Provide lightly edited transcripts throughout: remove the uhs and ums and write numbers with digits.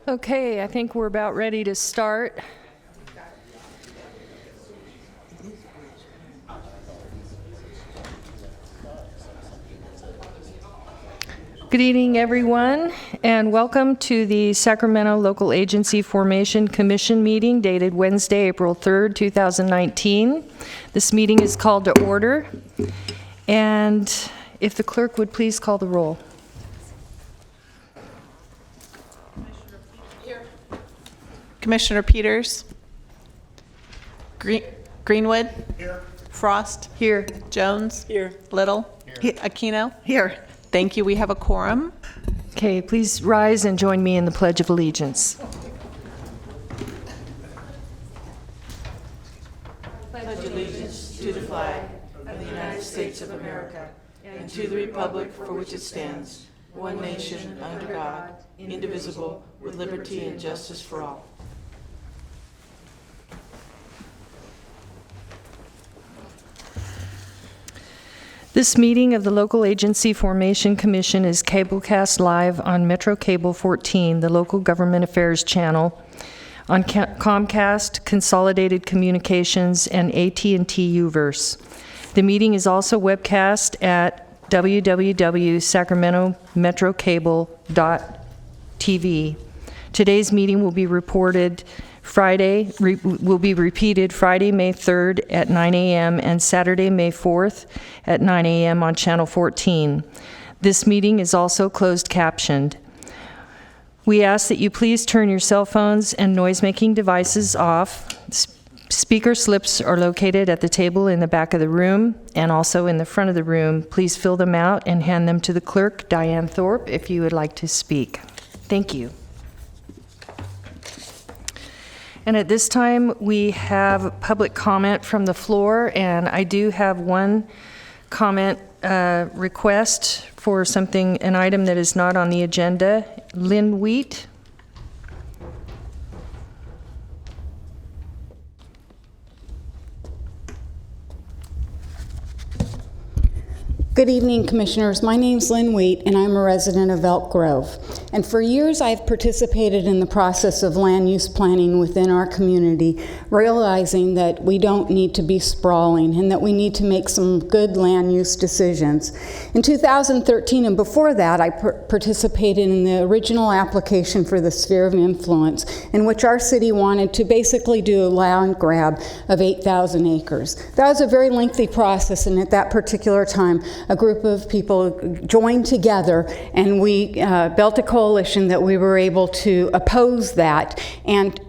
Okay, I think we're about ready to start. Good evening, everyone, and welcome to the Sacramento Local Agency Formation Commission meeting dated Wednesday, April 3rd, 2019. This meeting is called to order, and if the clerk would please call the roll. Commissioner Peters. Greenwood. Here. Frost. Here. Jones. Here. Little. Here. Aquino. Here. Thank you. We have a quorum. Okay, please rise and join me in the Pledge of Allegiance. Pledge allegiance to the flag of the United States of America and to the republic for which it stands, one nation under God, indivisible, with liberty and justice for all. This meeting of the Local Agency Formation Commission is cablecast live on Metro Cable 14, the local government affairs channel, on Comcast, Consolidated Communications, and AT&T Uverse. The meeting is also webcast at www.sacramentometrocable.tv. Today's meeting will be repeated Friday, May 3rd at 9 a.m. and Saturday, May 4th at 9 a.m. on Channel 14. This meeting is also closed captioned. We ask that you please turn your cell phones and noise-making devices off. Speaker slips are located at the table in the back of the room and also in the front of the room. Please fill them out and hand them to the clerk, Diane Thorpe, if you would like to speak. Thank you. And at this time, we have public comment from the floor, and I do have one comment request for an item that is not on the agenda. Lynn Wheat. Good evening, Commissioners. My name's Lynn Wheat, and I'm a resident of Elk Grove. And for years, I've participated in the process of land use planning within our community, realizing that we don't need to be sprawling and that we need to make some good land use decisions. In 2013 and before that, I participated in the original application for the Sphere of Influence, in which our city wanted to basically do a land grab of 8,000 acres. That was a very lengthy process, and at that particular time, a group of people joined together, and we built a coalition that we were able to oppose that, and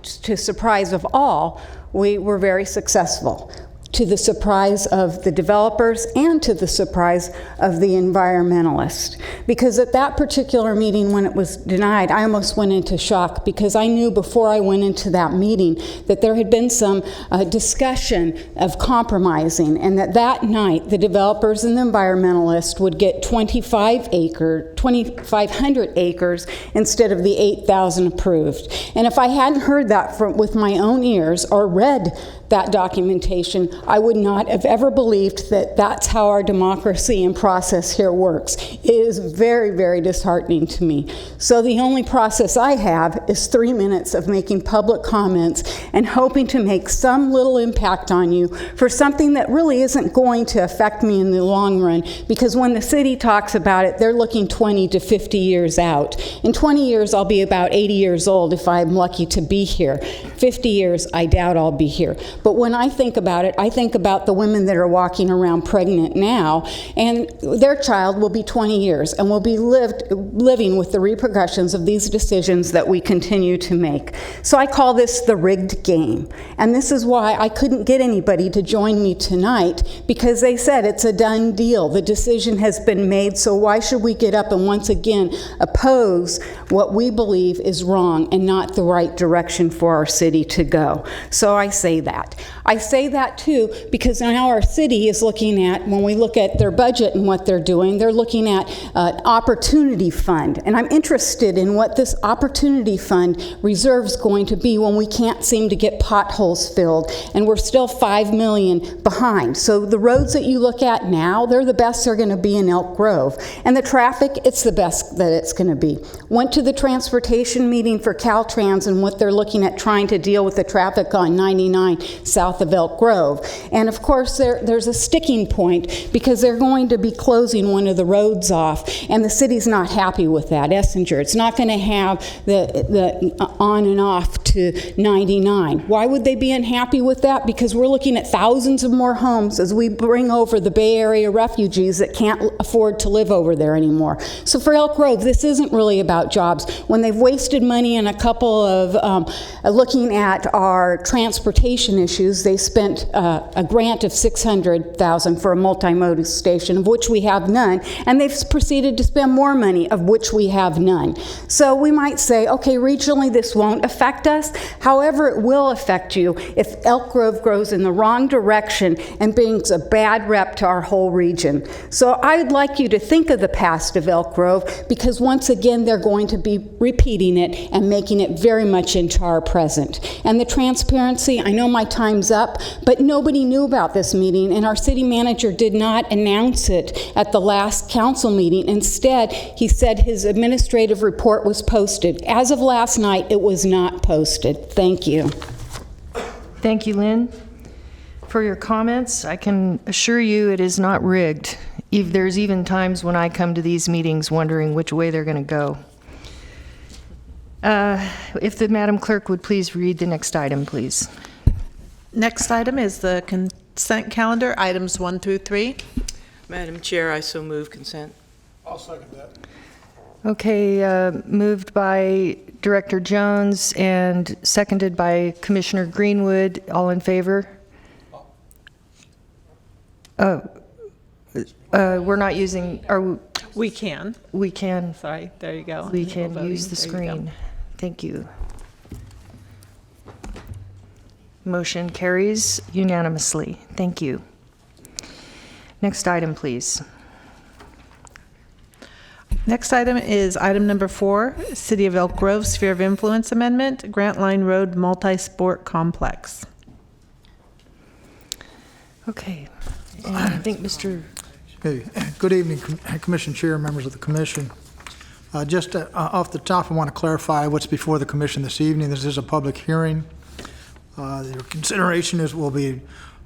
to surprise of all, we were very successful, to the surprise of the developers and to the surprise of the environmentalists. Because at that particular meeting when it was denied, I almost went into shock, because I knew before I went into that meeting that there had been some discussion of compromising, and that night the developers and the environmentalists would get 2,500 acres instead of the 8,000 approved. And if I hadn't heard that with my own ears or read that documentation, I would not have ever believed that that's how our democracy and process here works. It is very, very disheartening to me. So the only process I have is 3 minutes of making public comments and hoping to make some little impact on you for something that really isn't going to affect me in the long run, because when the city talks about it, they're looking 20 to 50 years out. In 20 years, I'll be about 80 years old if I'm lucky to be here. 50 years, I doubt I'll be here. But when I think about it, I think about the women that are walking around pregnant now, and their child will be 20 years and will be living with the repercussions of these decisions that we continue to make. So I call this the rigged game. And this is why I couldn't get anybody to join me tonight, because they said it's a done deal. The decision has been made, so why should we get up and once again oppose what we believe is wrong and not the right direction for our city to go? So I say that. I say that too too, because now our city is looking at, when we look at their budget and what they're doing, they're looking at opportunity fund. And I'm interested in what this opportunity fund reserve is going to be when we can't seem to get potholes filled, and we're still $5 million behind. So the roads that you look at now, they're the best they're going to be in Elk Grove. And the traffic, it's the best that it's going to be. Went to the transportation meeting for Caltrans and what they're looking at trying to deal with the traffic on 99 south of Elk Grove. And of course, there's a sticking point because they're going to be closing one of the roads off, and the city's not happy with that, Essinger. It's not going to have the on and off to 99. Why would they be unhappy with that? Because we're looking at thousands of more homes as we bring over the Bay Area refugees that can't afford to live over there anymore. So for Elk Grove, this isn't really about jobs. When they've wasted money in a couple of looking at our transportation issues, they spent a grant of $600,000 for a multimodal station, of which we have none, and they've proceeded to spend more money, of which we have none. So we might say, okay, regionally this won't affect us. However, it will affect you if Elk Grove grows in the wrong direction and brings a bad rep to our whole region. So I'd like you to think of the past of Elk Grove, because once again they're going to be repeating it and making it very much into our present. And the transparency, I know my time's up, but nobody knew about this meeting, and our city manager did not announce it at the last council meeting. Instead, he said his administrative report was posted. As of last night, it was not posted. Thank you. Thank you, Lynn, for your comments. I can assure you it is not rigged. There's even times when I come to these meetings wondering which way they're going to go. If the Madam Clerk would please read the next item, please. Next item is the consent calendar, items 1 through 3. Madam Chair, I so move consent. I'll second that. Okay, moved by Director Jones and seconded by Commissioner Greenwood. All in favor? We're not using, We can. we can Sorry, there you go. We can Voting. use the There you go. screen. Thank you. Motion carries unanimously. Thank you. Next item, please. Next item is item number 4, City of Elk Grove Sphere of Influence Amendment, Grant Line Road Multi-Sport Complex. Okay. And I think Mr. Okay. Good evening, Commission Chair, members of the Commission. Just off the top, I want to clarify what's before the Commission this evening. This is a public hearing. Your consideration will be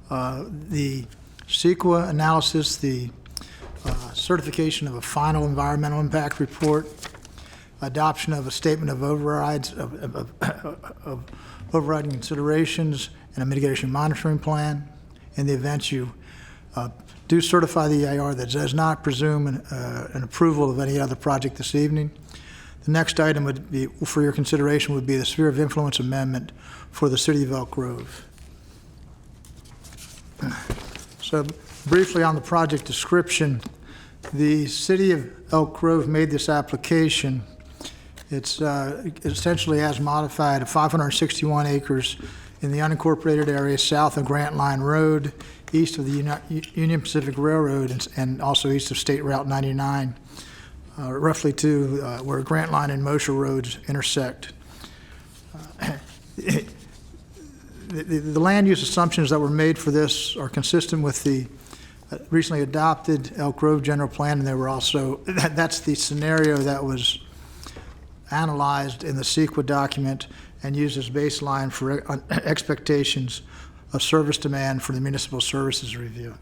the CEQA analysis, the certification of a final environmental impact report, adoption of a statement of overrides of overriding considerations, and a mitigation monitoring plan. In the event you do certify the EIR, that does not presume an approval of any other project this evening. The next item would be, for your consideration, would be the Sphere of Influence Amendment for the City of Elk Grove. So briefly on the project description, the City of Elk Grove made this application. It's essentially as modified, 561 acres in the unincorporated area south of Grant Line Road, east of the Union Pacific Railroad, and also east of State Route 99, roughly to where Grant Line and Mosher Roads intersect. The land use assumptions that were made for this are consistent with the recently adopted Elk Grove General Plan, and they were also, that's the scenario that was analyzed in the CEQA document and used as baseline for expectations of service demand for the municipal services review.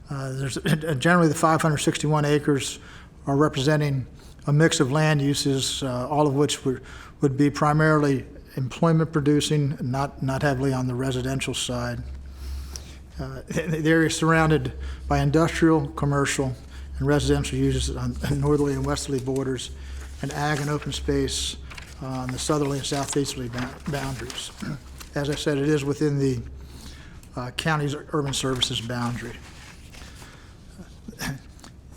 Generally, the 561 acres are representing a mix of land uses, all of which would be primarily employment producing, not heavily on the residential side. The area is surrounded by industrial, commercial, and residential uses on northerly and westerly borders, and ag and open space on the southerly and southeasterly boundaries. As I said, it is within the county's urban services boundary.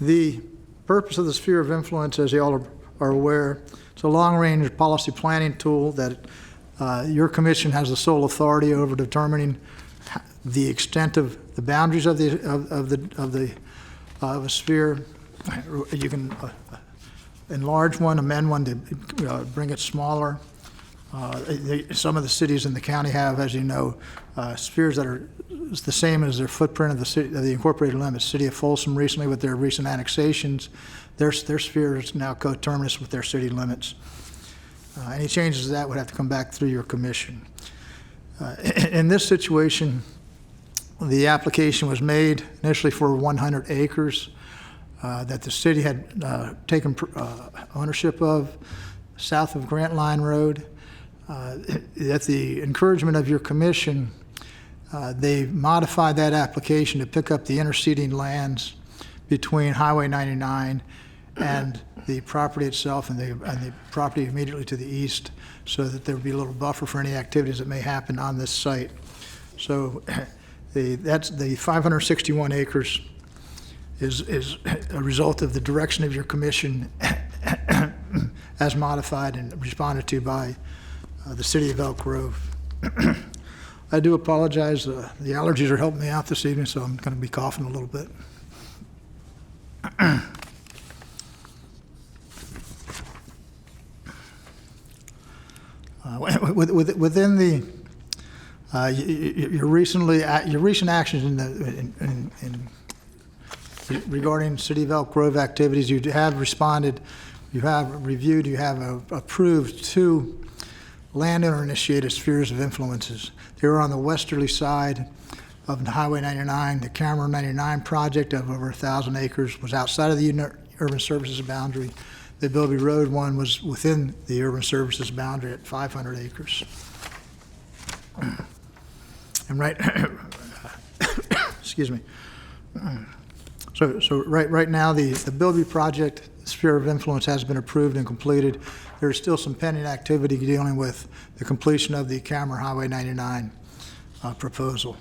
The purpose of the sphere of influence, as you all are aware, it's a long-range policy planning tool that your commission has the sole authority over determining the extent of the boundaries of a sphere. You can enlarge one, amend one to bring it smaller. Some of the cities in the county have, as you know, spheres that are the same as their footprint of the city, of the incorporated limits. City of Folsom recently, with their recent annexations, their sphere is now coterminous with their city limits. Any changes to that would have to come back through your commission. In this situation, the application was made initially for 100 acres that the city had taken ownership of south of Grant Line Road. At the encouragement of your commission, they modified that application to pick up the interceding lands between Highway 99 and the property itself and the property immediately to the east, so that there would be a little buffer for any activities that may happen on this site. So that's the 561 acres is a result of the direction of your commission as modified and responded to by the city of Elk Grove. I do apologize. The allergies are helping me out this evening, so I'm going to be coughing a little bit. Within the your recent actions regarding City of Elk Grove activities, you have responded, you have reviewed, you have approved 2 landowner-initiated spheres of influences. They were on the westerly side of Highway 99. The Cameron 99 project of over 1,000 acres was outside of the urban services boundary. The Bilby Road one was within the urban services boundary at 500 acres. And right, excuse me. So right now, the Bilby project sphere of influence has been approved and completed. There's still some pending activity dealing with the completion of the Cameron Highway 99 proposal.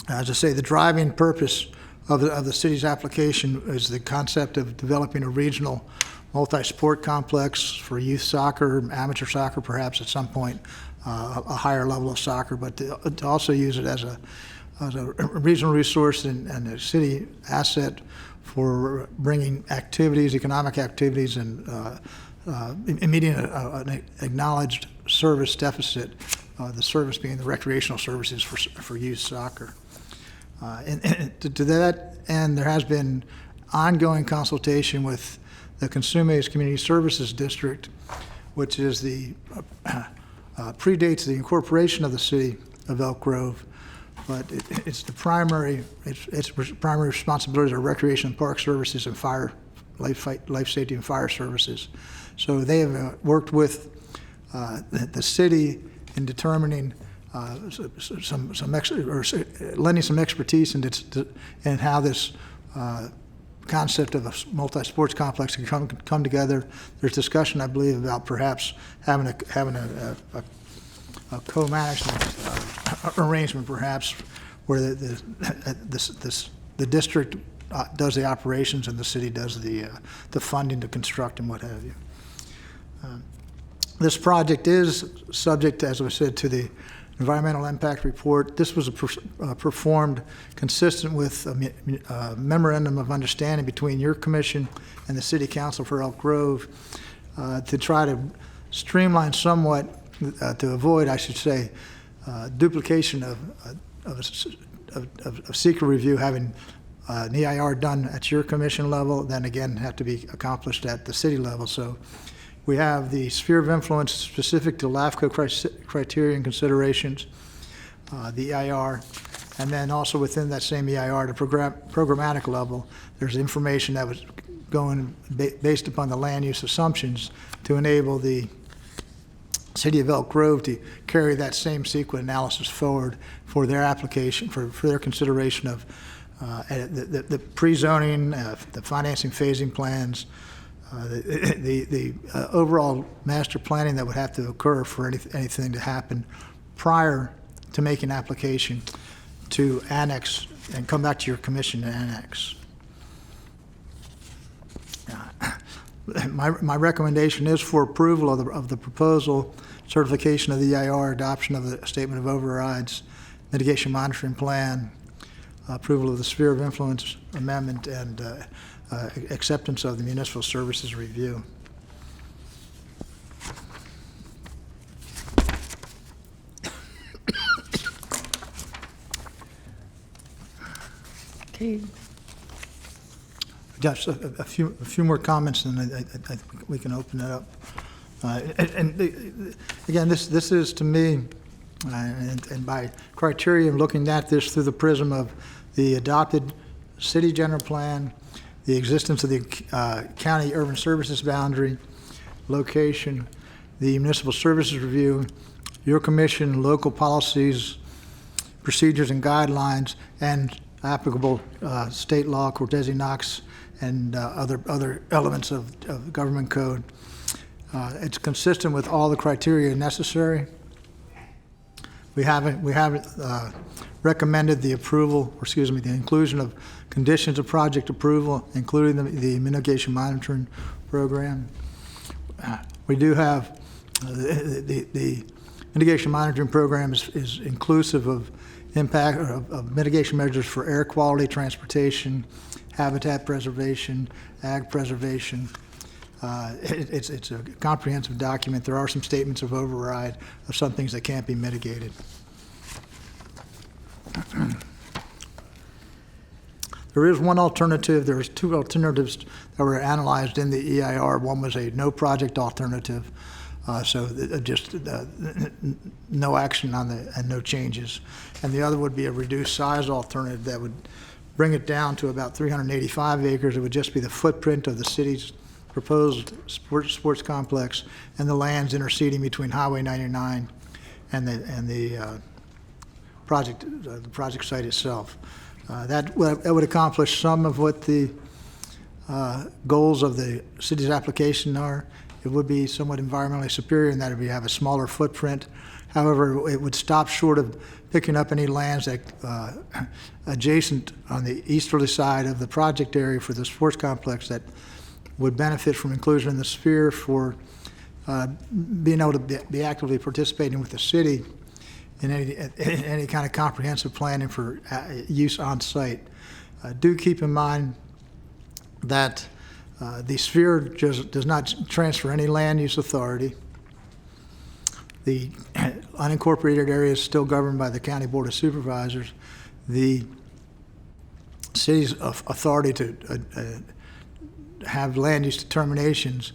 As I say, the driving purpose of the city's application is the concept of developing a regional multi-sport complex for youth soccer, amateur soccer, perhaps at some point, a higher level of soccer, but to also use it as a regional resource and a city asset for bringing activities, economic activities, and meeting an acknowledged service deficit, the service being the recreational services for youth soccer. And to that end, there has been ongoing consultation with the Consumes Community Services District, which is predates the incorporation of the city of Elk Grove, but its primary responsibilities are recreation and park services and life safety and fire services. So they have worked with the city in determining lending some expertise in how this concept of a multi-sports complex can come together. There's discussion, I believe, about perhaps having a co-management arrangement, perhaps, where the district does the operations and the city does the funding to construct and what have you. This project is subject, as I said, to the environmental impact report. This was performed consistent with a memorandum of understanding between your commission and the City Council for Elk Grove to try to streamline somewhat, to avoid, I should say, duplication of seeker review, having an EIR done at your commission level, then again have to be accomplished at the city level. So we have the sphere of influence specific to LAFCO criteria and considerations, the EIR, and then also within that same EIR, the programmatic level, there's information that was going based upon the land use assumptions to enable the City of Elk Grove to carry that same sequence analysis forward for their application, for their consideration of the pre-zoning, the financing phasing plans, the overall master planning that would have to occur for anything to happen prior to making application to annex and come back to your commission to annex. My recommendation is for approval of the proposal, certification of the EIR, adoption of the statement of overrides, mitigation monitoring plan, approval of the sphere of influence amendment, and acceptance of the municipal services review. Okay. Just a few more comments, and I think we can open it up. Again, this is to me, and by criteria of looking at this through the prism of the adopted city general plan, the existence of the county urban services boundary, location, the municipal services review, your commission, local policies, procedures and guidelines, and applicable state law, Cortese Knox, and other elements of government code. It's consistent with all the criteria necessary. We haven't recommended the approval, or excuse me, the inclusion of conditions of project approval, including the mitigation monitoring program. We do have the mitigation monitoring program is inclusive of impact of mitigation measures for air quality, transportation, habitat preservation, ag preservation. It's a comprehensive document. There are some statements of override of some things that can't be mitigated. There is one alternative. There's two alternatives that were analyzed in the EIR. One was a no project alternative, so just no action on and no changes. And the other would be a reduced size alternative that would bring it down to about 385 acres. It would just be the footprint of the city's proposed sports complex and the lands interceding between Highway 99 and the project site itself. That would accomplish some of what the goals of the city's application are. It would be somewhat environmentally superior in that we have a smaller footprint. However, it would stop short of picking up any lands that adjacent on the easterly side of the project area for the sports complex that would benefit from inclusion in the sphere for being able to be actively participating with the city in any kind of comprehensive planning for use on site. Do keep in mind that the sphere does not transfer any land use authority. The unincorporated area is still governed by the County Board of Supervisors. The city's authority to have land use determinations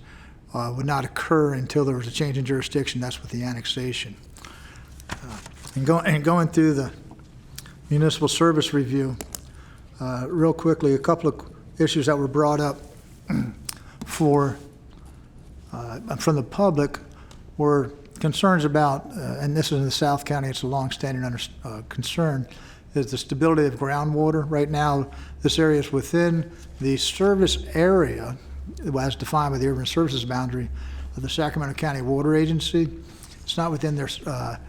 would not occur until there was a change in jurisdiction. That's with the annexation. And going through the municipal service review, real quickly, a couple of issues that were brought up from the public were concerns about, and this is in the South County, it's a long-standing concern, is the stability of groundwater. Right now, this area is within the service area, as defined by the urban services boundary of the Sacramento County Water Agency. It's not within their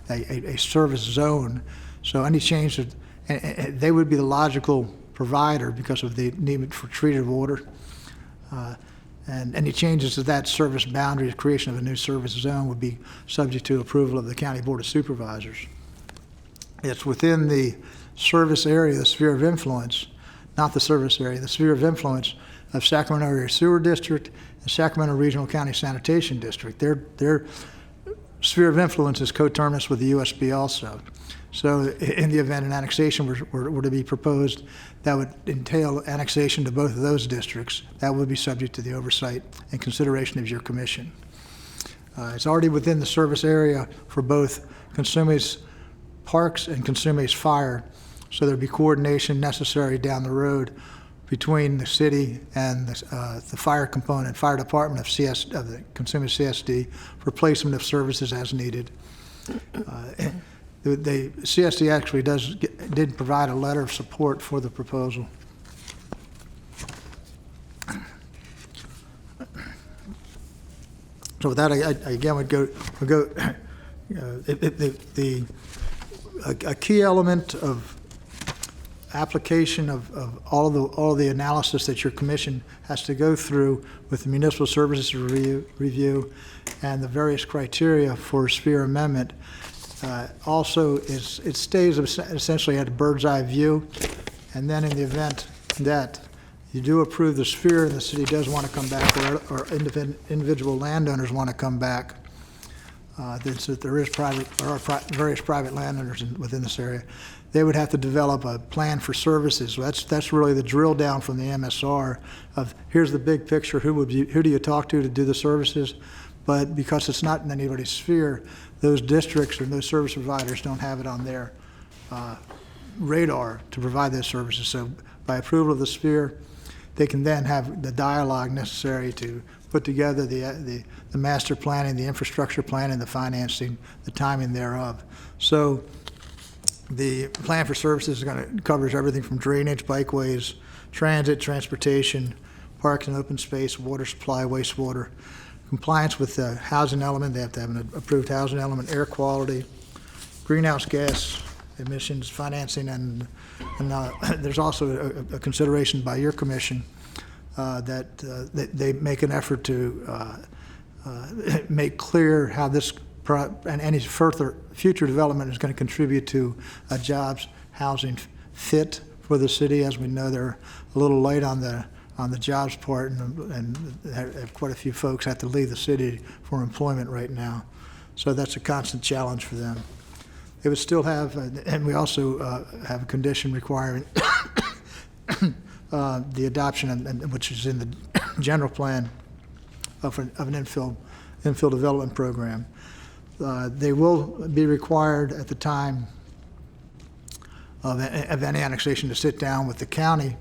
a service zone, so any change, they would be the logical provider because of the need for treated water. And any changes to that service boundary, the creation of a new service zone, would be subject to approval of the County Board of Supervisors. It's within the service area, the sphere of influence, not the service area, the sphere of influence of Sacramento Area Sewer District and Sacramento Regional County Sanitation District. Their sphere of influence is coterminous with the USB also. So in the event an annexation were to be proposed, that would entail annexation to both of those districts. That would be subject to the oversight and consideration of your commission. It's already within the service area for both Consumes Parks and Consumes Fire, so there'd be coordination necessary down the road between the city and the fire component, fire department of the Consumes CSD for placement of services as needed. The CSD actually did provide a letter of support for the proposal. So with that, I again would go. A key element of application of all the analysis that your commission has to go through with the municipal services review and the various criteria for sphere amendment Also, it stays essentially at a bird's eye view, and then in the event that you do approve the sphere and the city does want to come back, or individual landowners want to come back, there are various private landowners within this area. They would have to develop a plan for services. So that's really the drill down from the MSR of here's the big picture. Who do you talk to do the services? But because it's not in anybody's sphere, those districts or those service providers don't have it on their radar to provide those services. So by approval of the sphere, they can then have the dialogue necessary to put together the master planning, the infrastructure planning, the financing, the timing thereof. So the plan for services covers everything from drainage, bikeways, transit, transportation, parks and open space, water supply, wastewater, compliance with the housing element. They have to have an approved housing element, air quality, greenhouse gas emissions, financing, and there's also a consideration by your commission that they make an effort to make clear how this and any further future development is going to contribute to a jobs housing fit for the city. As we know, they're a little light on the jobs part, and have quite a few folks have to leave the city for employment right now. So that's a constant challenge for them. They would still have, and we also have a condition requiring the adoption, which is in the general plan of an infill development program. They will be required at the time of any annexation to sit down with the county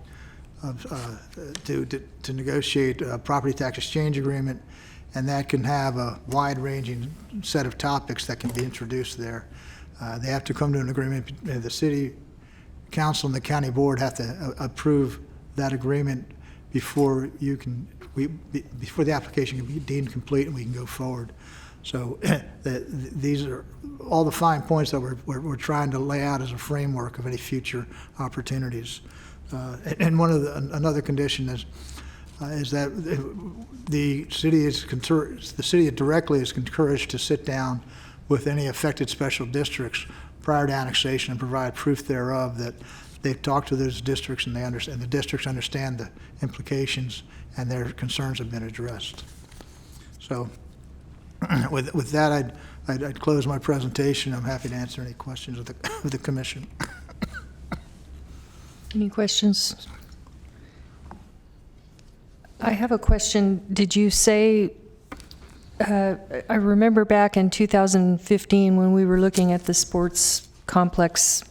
to negotiate a property tax exchange agreement, and that can have a wide-ranging set of topics that can be introduced there. They have to come to an agreement. The city council and the county board have to approve that agreement before the application can be deemed complete and we can go forward. So these are all the fine points that we're trying to lay out as a framework of any future opportunities. And another condition is that the city directly is encouraged to sit down with any affected special districts prior to annexation and provide proof thereof that they've talked to those districts and the districts understand the implications and their concerns have been addressed. So with that, I'd close my presentation. I'm happy to answer any questions of the commission. Any questions? I have a question. Did you say, I remember back in 2015 when we were looking at the sports complex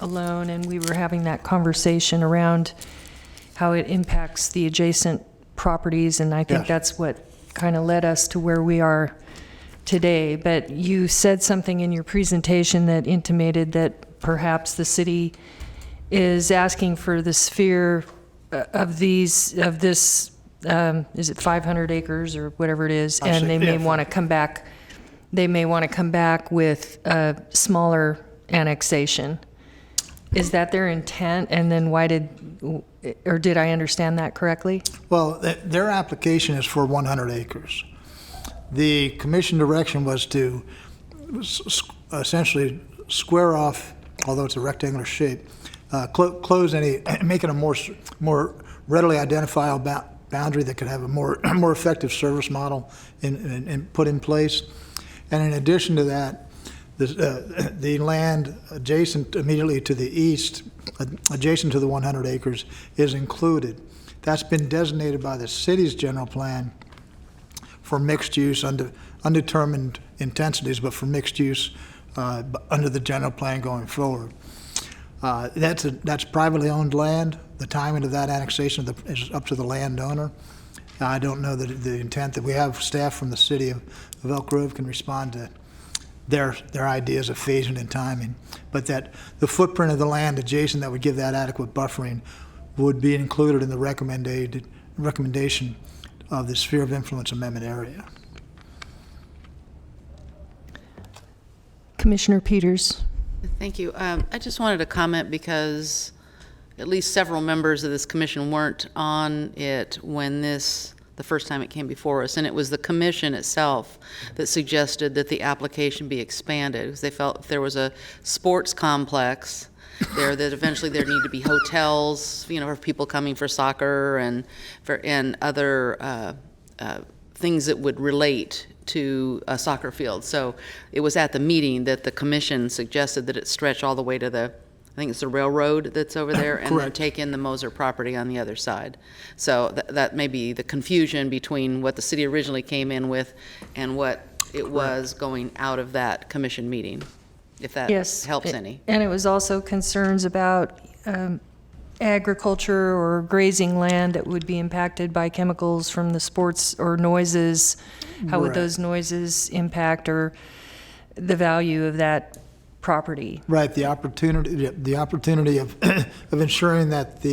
alone and we were having that conversation around how it impacts the adjacent properties, and I think Yes. that's what kind of led us to where we are today. But you said something in your presentation that intimated that perhaps the city is asking for the sphere of this, is it 500 acres or whatever it is, and they may want to come back. They may want to come back with a smaller annexation. Is that their intent? And then did I understand that correctly? Well, their application is for 100 acres. The commission direction was to essentially square off, although it's a rectangular shape, close any, make it a more readily identifiable boundary that could have a more effective service model and put in place. And in addition to that, the land adjacent immediately to the east, adjacent to the 100 acres, is included. That's been designated by the city's general plan for mixed use, undetermined intensities, but for mixed use under the general plan going forward. That's privately owned land. The timing of that annexation is up to the landowner. I don't know the intent that we have. Staff from the city of Elk Grove can respond to their ideas of phasing and timing, but that the footprint of the land adjacent that would give that adequate buffering would be included in the recommendation of the sphere of influence amendment area. Commissioner Peters. Thank you. I just wanted to comment because at least several members of this commission weren't on it when this the first time it came before us, and it was the commission itself that suggested that the application be expanded, because they felt if there was a sports complex there, that eventually there need to be hotels, for people coming for soccer and other things that would relate to a soccer field. So it was at the meeting that the commission suggested that it stretch all the way to I think it's the railroad that's over there, and then take in the Moser property on the other side. So that may be the confusion between what the city originally came in with and what it was going out of that commission meeting, if that helps any. And it was also concerns about agriculture or grazing land that would be impacted by chemicals from the sports or noises. How would those noises impact or the value of that property? Right, the opportunity of of ensuring that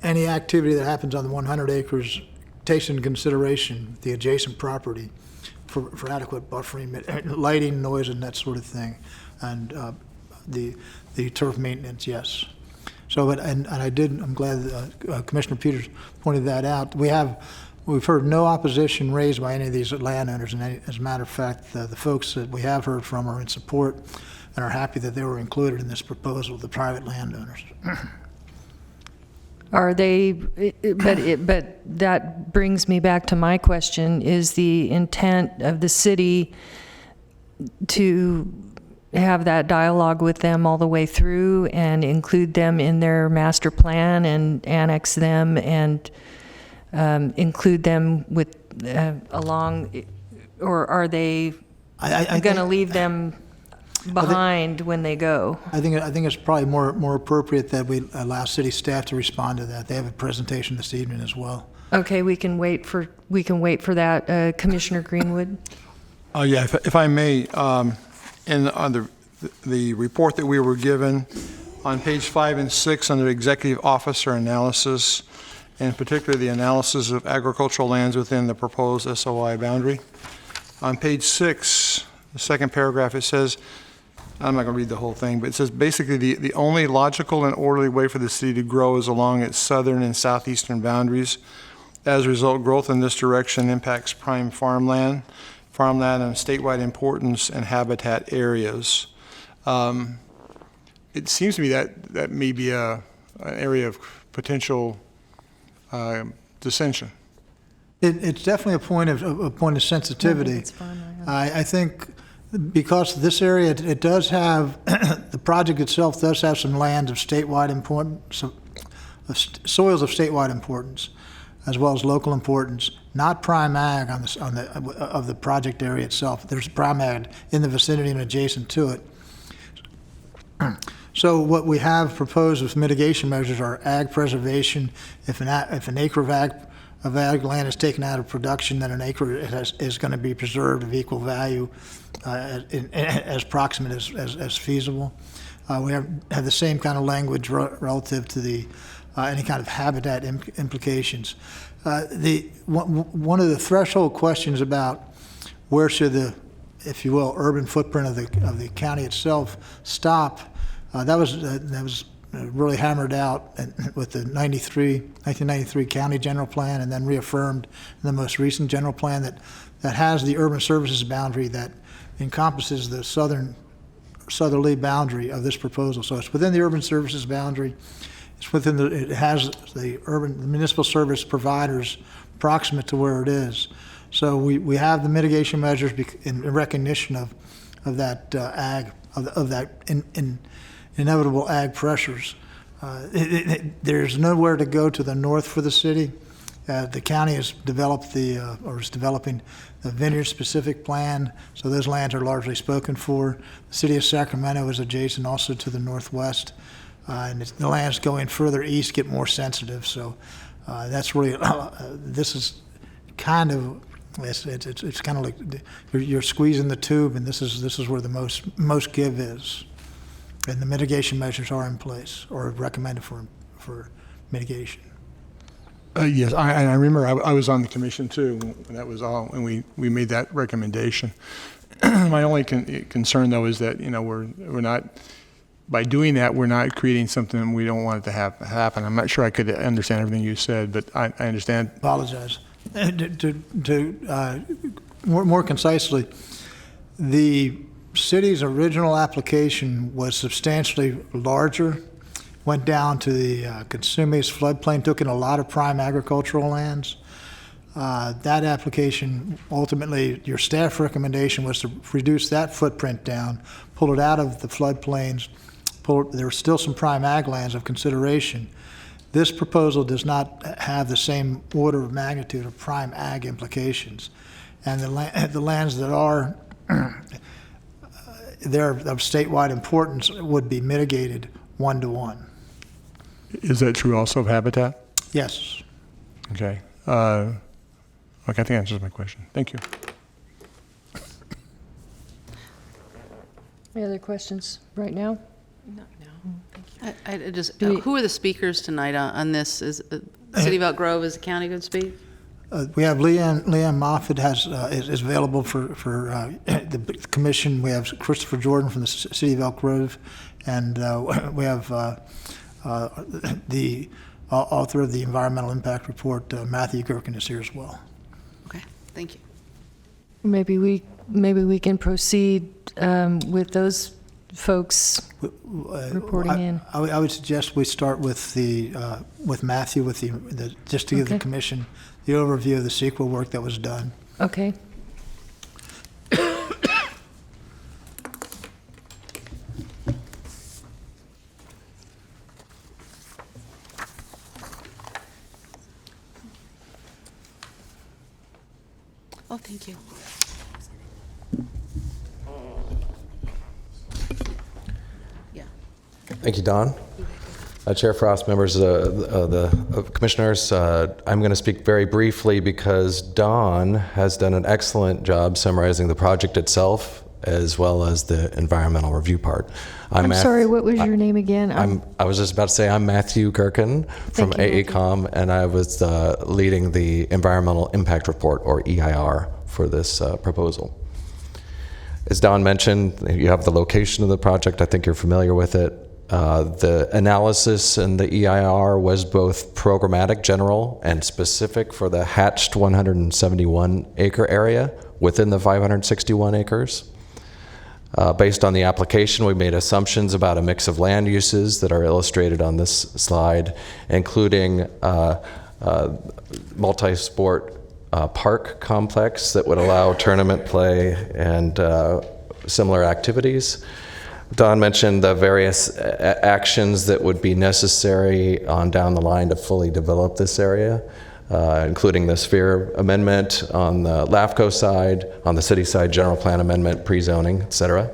any activity that happens on the 100 acres takes into consideration the adjacent property for adequate buffering, lighting, noise, and that sort of thing, and the turf maintenance, yes. So, I'm glad that Commissioner Peters pointed that out. We've heard no opposition raised by any of these landowners, and as a matter of fact, the folks that we have heard from are in support and are happy that they were included in this proposal, the private landowners. Are they, but that brings me back to my question, is the intent of the city to have that dialogue with them all the way through and include them in their master plan and annex them and include them with along, or are they going to leave them behind when they go? I think it's probably more appropriate that we allow city staff to respond to that. They have a presentation this evening as well. Okay, we can wait for that. Commissioner Greenwood. Yeah, if I may, on the report that we were given on page 5 and 6 under executive officer analysis, and particularly the analysis of agricultural lands within the proposed SOI boundary. On page 6, the second paragraph, it says, I'm not going to read the whole thing, but it says basically the only logical and orderly way for the city to grow is along its southern and southeastern boundaries. As a result, growth in this direction impacts prime farmland of statewide importance and habitat areas. It seems to me that may be an area of potential dissension. It's definitely a point of sensitivity. I think because this area, it does have, the project itself does have some lands of statewide importance, soils of statewide importance, as well as local importance, not prime ag of the project area itself. There's prime ag in the vicinity and adjacent to it. So what we have proposed with mitigation measures are ag preservation. If an acre of ag land is taken out of production, then an acre is going to be preserved of equal value as proximate as feasible. We have the same kind of language relative to any kind of habitat implications. One of the threshold questions about where should the, if you will, urban footprint of the county itself stop, that was really hammered out with the 1993 County General Plan, and then reaffirmed in the most recent General Plan that has the urban services boundary that encompasses the southerly boundary of this proposal. So it's within the urban services boundary. It has the municipal service providers proximate to where it is. So we have the mitigation measures in recognition of that inevitable ag pressures. There's nowhere to go to the north for the city. The county has developed is developing the vineyard-specific plan, so those lands are largely spoken for. The city of Sacramento is adjacent also to the northwest, and the lands going further east get more sensitive. So that's really this is kind of it's kind of like you're squeezing the tube, and this is where the most give is. And the mitigation measures are in place or recommended for mitigation. Yes, I remember I was on the commission too when that was all, and we made that recommendation. My only concern though is that we're not, by doing that, we're not creating something we don't want it to happen. I'm not sure I could understand everything you said, but I understand. Apologize. More concisely, the city's original application was substantially larger, went down to the Consumes floodplain, took in a lot of prime agricultural lands. That application, ultimately, your staff recommendation was to reduce that footprint down, pull it out of the floodplains. There were still some prime ag lands of consideration. This proposal does not have the same order of magnitude of prime ag implications. And the lands that are they're of statewide importance would be mitigated 1-to-1. Is that true also of habitat? Yes. Okay. Okay, I think that answers my question. Thank you. Any other questions right now? No, thank you. I just, Do we- who are the speakers tonight on this? Is City of Elk Grove, is the county going to speak? We have Leanne Moffett is available for the commission. We have Christopher Jordan from the City of Elk Grove, and we have the author of the Environmental Impact Report, Matthew Gerken, is here as well. Okay, thank you. Maybe we can proceed with those folks reporting in. I would suggest we start with with Matthew just to give the Okay. commission the overview of the CEQA work that was done. Okay. Oh, thank you. Yeah. Thank you, Don. Chair Frost, members of the commissioners, I'm going to speak very briefly because Don has done an excellent job summarizing the project itself as well as the environmental review part. I'm sorry, what was your name again? I was just about to say I'm Matthew Gerken from Thank you, AECOM, and I was leading the Environmental Impact Report, or EIR, for this proposal. As Don mentioned, you have the location of the project. I think you're familiar with it. The analysis in the EIR was both programmatic, general, and specific for the hatched 171-acre area within the 561 acres. Based on the application, we made assumptions about a mix of land uses that are illustrated on this slide, including multi-sport park complex that would allow tournament play and similar activities. Don mentioned the various actions that would be necessary on down the line to fully develop this area, including the sphere amendment on the LAFCO side, on the city side, general plan amendment, pre-zoning, et cetera.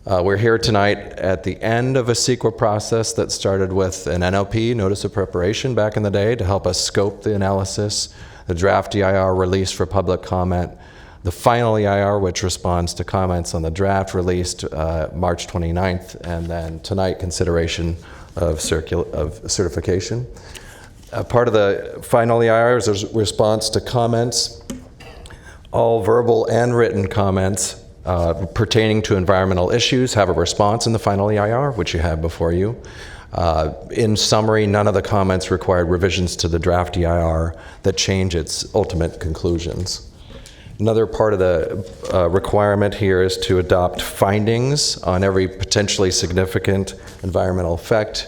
We're here tonight at the end of a CEQA process that started with an NOP, Notice of Preparation, back in the day to help us scope the analysis, the draft EIR released for public comment, the final EIR, which responds to comments on the draft released March 29th, and then tonight consideration of certification. Part of the final EIR is a response to comments, all verbal and written comments pertaining to environmental issues have a response in the final EIR, which you have before you. In summary, none of the comments required revisions to the draft EIR that change its ultimate conclusions. Another part of the requirement here is to adopt findings on every potentially significant environmental effect.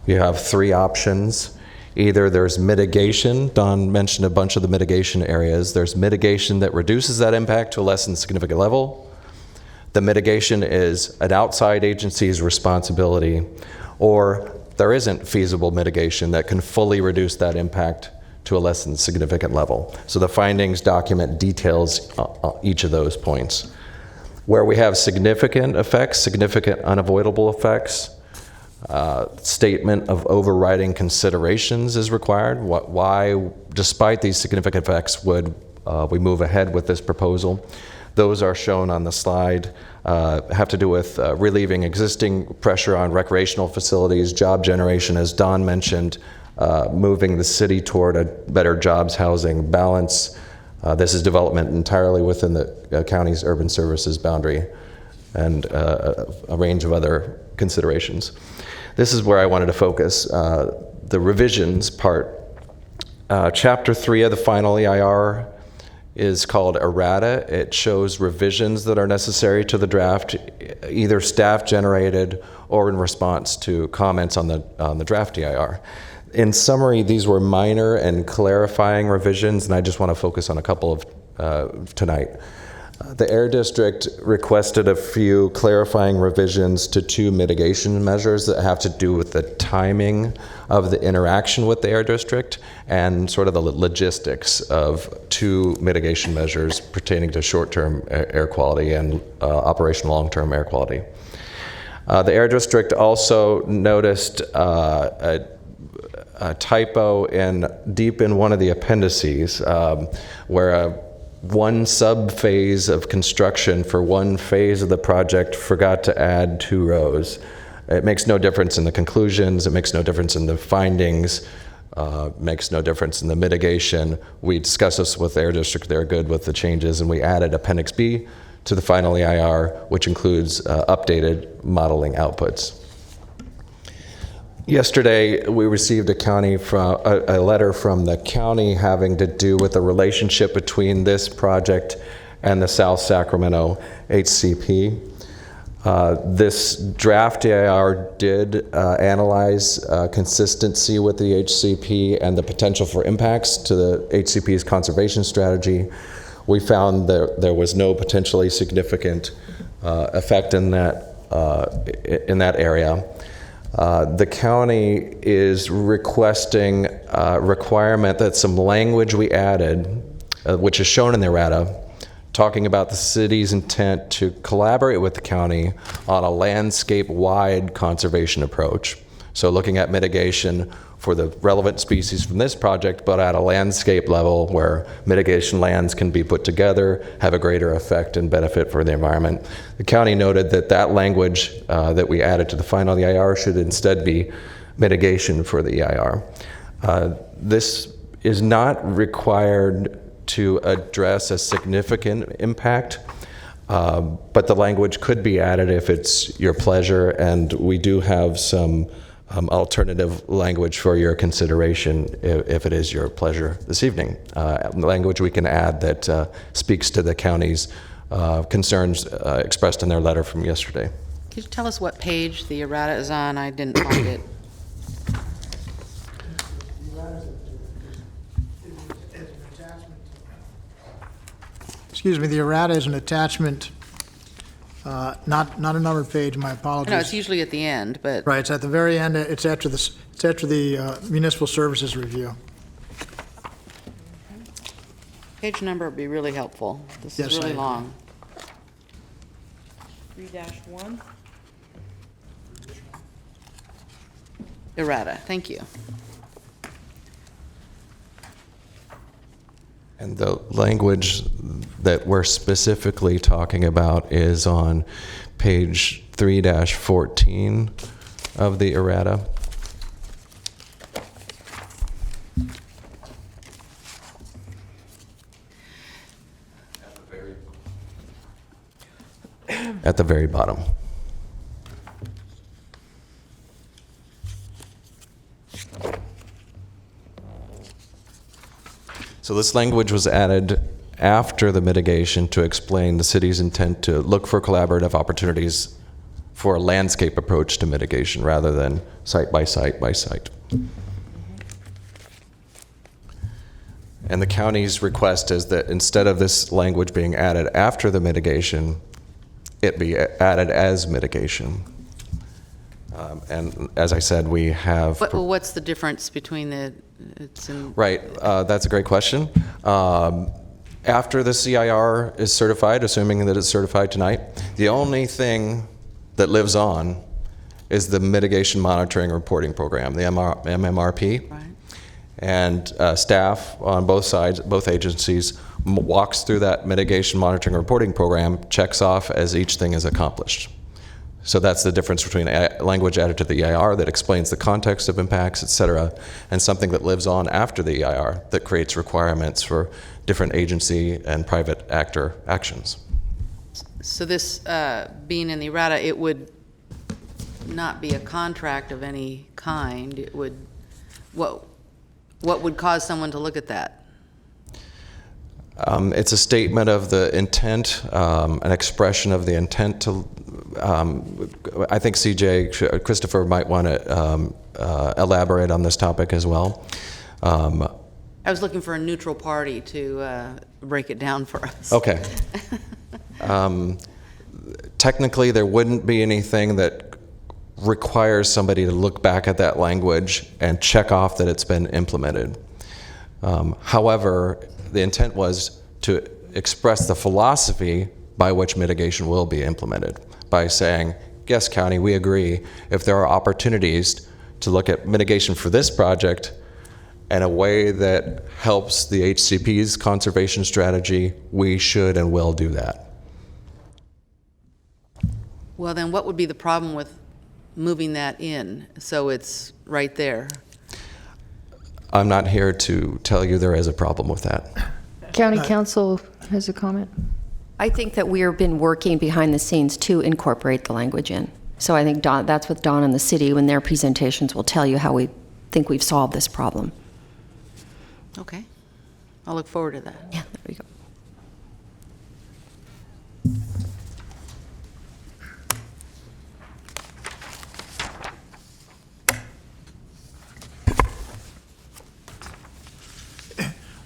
You have three options. Either there's mitigation. Don mentioned a bunch of the mitigation areas. There's mitigation that reduces that impact to a less than significant level. The mitigation is an outside agency's responsibility, or there isn't feasible mitigation that can fully reduce that impact to a less than significant level. So the findings document details each of those points. Where we have significant effects, significant unavoidable effects, statement of overriding considerations is required. Why, despite these significant effects, would we move ahead with this proposal? Those are shown on the slide, have to do with relieving existing pressure on recreational facilities, job generation, as Don mentioned, moving the city toward a better jobs housing balance. This is development entirely within the county's urban services boundary, and a range of other considerations. This is where I wanted to focus. The revisions part Chapter 3 of the final EIR is called errata. It shows revisions that are necessary to the draft, either staff-generated or in response to comments on the draft EIR. In summary, these were minor and clarifying revisions, and I just want to focus on a couple of tonight. The Air District requested a few clarifying revisions to 2 mitigation measures that have to do with the timing of the interaction with the Air District and sort of the logistics of 2 mitigation measures pertaining to short-term air quality and operational long-term air quality. The Air District also noticed a typo deep in one of the appendices where one sub-phase of construction for one phase of the project forgot to add 2 rows. It makes no difference in the conclusions, it makes no difference in the findings, makes no difference in the mitigation. We discussed this with the Air District, they're good with the changes, and we added Appendix B to the final EIR, which includes updated modeling outputs. Yesterday, we received a letter from the county having to do with the relationship between this project and the South Sacramento HCP. This draft EIR did analyze consistency with the HCP and the potential for impacts to the HCP's conservation strategy. We found that there was no potentially significant effect in that area. The county is requesting a requirement that some language we added, which is shown in the errata, talking about the city's intent to collaborate with the county on a landscape-wide conservation approach. So looking at mitigation for the relevant species from this project, but at a landscape level where mitigation lands can be put together, have a greater effect and benefit for the environment. The county noted that that language that we added to the final EIR should instead be mitigation for the EIR. This is not required to address a significant impact, but the language could be added if it's your pleasure, and we do have some alternative language for your consideration if it is your pleasure this evening. Language we can add that speaks to the county's concerns expressed in their letter from yesterday. Could you tell us what page the errata is on? I didn't find it. Excuse me, the errata is an attachment, not a numbered page, my apologies. No, it's usually at the end, but Right, it's at the very end, it's after the municipal services review. page number would be really helpful. This Yes, is I really agree. long. 3-1. Errata, thank you. And the language that we're specifically talking about is on page 3-14 of the errata. At the very bottom. So this language was added after the mitigation to explain the city's intent to look for collaborative opportunities for a landscape approach to mitigation rather than site by site by site. And the county's request is that instead of this language being added after the mitigation, it be added as mitigation. And as I said, we have... What's the difference between the... Right, that's a great question. After the CIR is certified, assuming that it's certified tonight, the only thing that lives on is the Mitigation Monitoring and Reporting Program, the MMRP. Right. And staff on both sides, both agencies, walks through that Mitigation Monitoring and Reporting Program, checks off as each thing is accomplished. So that's the difference between language added to the EIR that explains the context of impacts, et cetera, and something that lives on after the EIR that creates requirements for different agency and private actor actions. So this being in the errata, it would not be a contract of any kind. It would, What would cause someone to look at that? It's a statement of the intent, an expression of the intent to, I think Christopher might want to elaborate on this topic as well. I was looking for a neutral party to break it down for us. Okay. Technically, there wouldn't be anything that requires somebody to look back at that language and check off that it's been implemented. However, the intent was to express the philosophy by which mitigation will be implemented by saying, yes, county, we agree. If there are opportunities to look at mitigation for this project in a way that helps the HCP's conservation strategy, we should and will do that. Well, then what would be the problem with moving that in so it's right there? I'm not here to tell you there is a problem with that. County Council has a comment. I think that we've been working behind the scenes to incorporate the language in. So I think that's with Don and the city, when their presentations will tell you how we think we've solved this problem. Okay. I'll look forward to that. Yeah, there we go.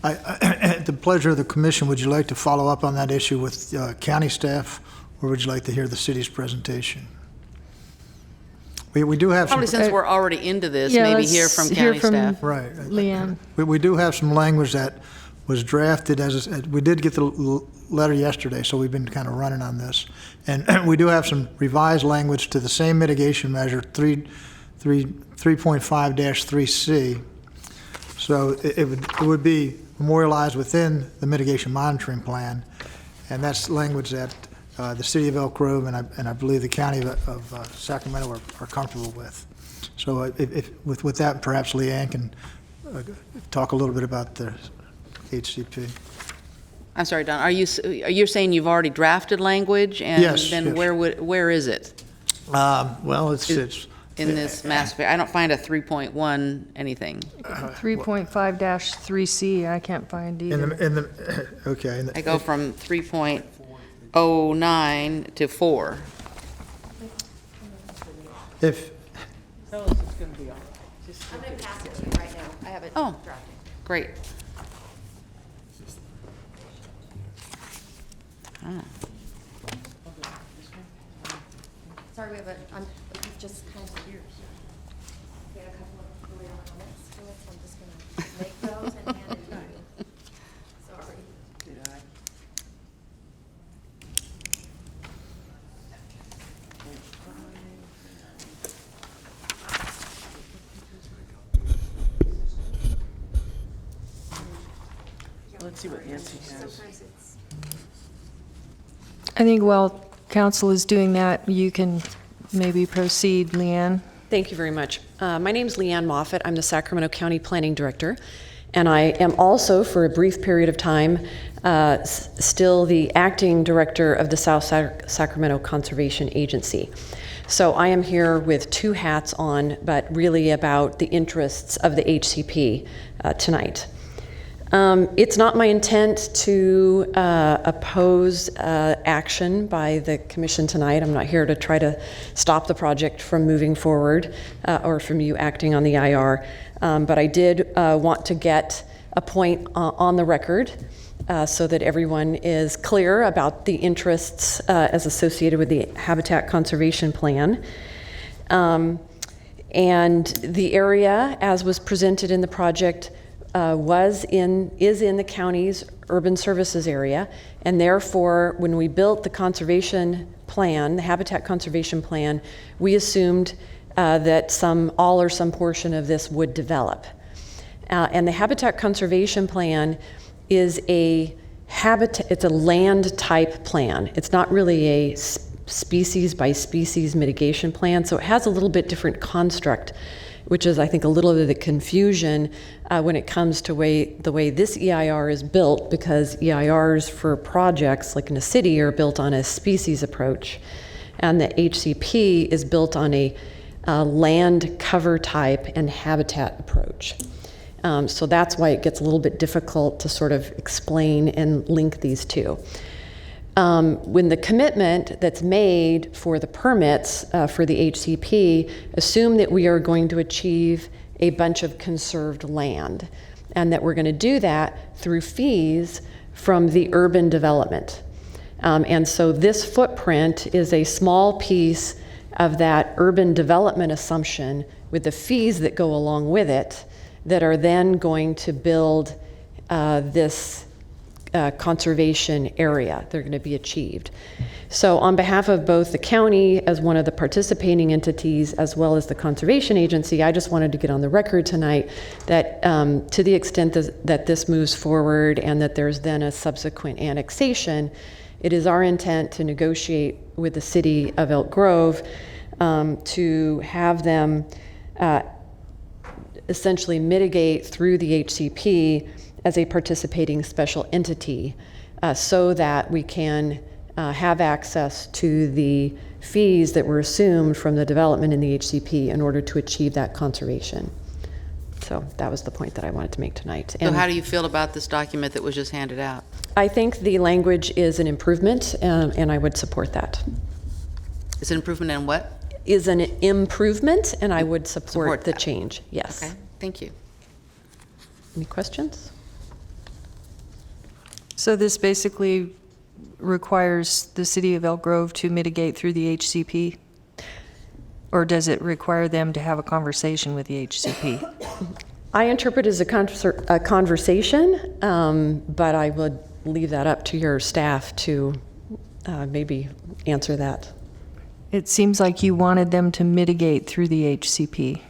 At the pleasure of the commission, would you like to follow up on that issue with county staff, or would you like to hear the city's presentation? We do have some... Probably since we're already into this, Yeah, maybe let's hear from hear county from staff. Right. Leanne. We do have some language that was drafted we did get the letter yesterday, so we've been kind of running on this. And we do have some revised language to the same mitigation measure, 3.5-3C. So it would be memorialized within the mitigation monitoring plan, and that's language that the city of Elk Grove and I believe the county of Sacramento are comfortable with. So with that, perhaps Leanne can talk a little bit about the HCP. I'm sorry, Don, are you saying you've already drafted language? And Yes, then yes. where is it? Well, it's In this master, I don't find a 3.1 anything. 3.5-3C, I can't find either. okay. I go from 3.09 to 4. If I'm going to pass it to you right now. I have it Oh, drafted. great. Sorry, we have just kind of here. We had a couple of earlier comments to it, so I'm just going to make those and hand it to you. Sorry. Let's see what Nancy has. I think while council is doing that, you can maybe proceed, Leanne. Thank you very much. My name is Leanne Moffett. I'm the Sacramento County Planning Director, and I am also, for a brief period of time, still the acting director of the South Sacramento Conservation Agency. So I am here with two hats on, but really about the interests of the HCP tonight. It's not my intent to oppose action by the commission tonight. I'm not here to try to stop the project from moving forward or from you acting on the IR. But I did want to get a point on the record so that everyone is clear about the interests as associated with the Habitat Conservation Plan. And the area, as was presented in the project, is in the county's urban services area, and therefore, when we built the conservation plan, the Habitat Conservation Plan, we assumed that all or some portion of this would develop. And the Habitat Conservation Plan is it's a land type plan. It's not really a species by species mitigation plan, so it has a little bit different construct, which is, I think, a little bit of the confusion when it comes to the way this EIR is built, because EIRs for projects, like in a city, are built on a species approach, and the HCP is built on a land cover type and habitat approach. So that's why it gets a little bit difficult to sort of explain and link these two. When the commitment that's made for the permits for the HCP assume that we are going to achieve a bunch of conserved land, and that we're going to do that through fees from the urban development. And so this footprint is a small piece of that urban development assumption with the fees that go along with it that are then going to build this conservation area. They're going to be achieved. So on behalf of both the county as one of the participating entities as well as the conservation agency, I just wanted to get on the record tonight that to the extent that this moves forward and that there's then a subsequent annexation, it is our intent to negotiate with the city of Elk Grove to have them essentially mitigate through the HCP as a participating special entity so that we can have access to the fees that were assumed from the development in the HCP in order to achieve that conservation. So that was the point that I wanted to make tonight. So how do you feel about this document that was just handed out? I think the language is an improvement, and I would support that. It's an improvement in what? Is an improvement, and I would support the that. change. Yes. Okay, thank you. Any questions? So this basically requires the city of Elk Grove to mitigate through the HCP? Or does it require them to have a conversation with the HCP? I interpret it as a conversation, but I would leave that up to your staff to maybe answer that. It seems like you wanted them to mitigate through the HCP.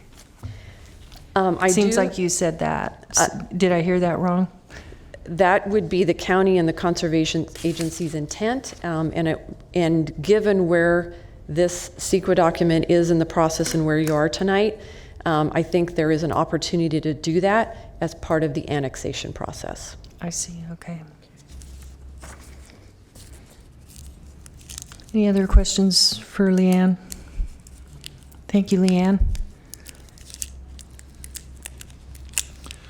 Seems like you said that. Did I hear that wrong? That would be the county and the conservation agency's intent, and given where this CEQA document is in the process and where you are tonight, I think there is an opportunity to do that as part of the annexation process. I see, okay. Any other questions for Leanne? Thank you, Leanne.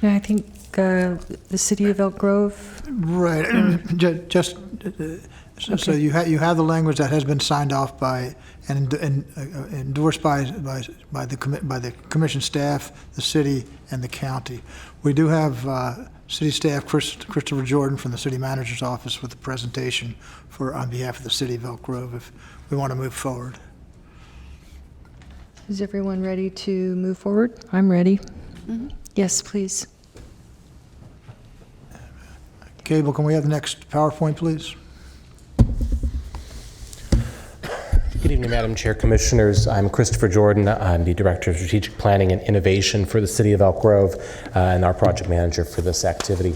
Yeah, I think the city of Elk Grove. Right. Just so you have the language that has been signed off by and endorsed by the commission staff, the city, and the county. We do have city staff Christopher Jordan from the city manager's office with the presentation on behalf of the city of Elk Grove if we want to move forward. Is everyone ready to move forward? I'm ready. Mm-hmm. Yes, please. Cable, can we have the next PowerPoint, please? Good evening, Madam Chair, Commissioners. I'm Christopher Jordan. I'm the Director of Strategic Planning and Innovation for the City of Elk Grove and our project manager for this activity.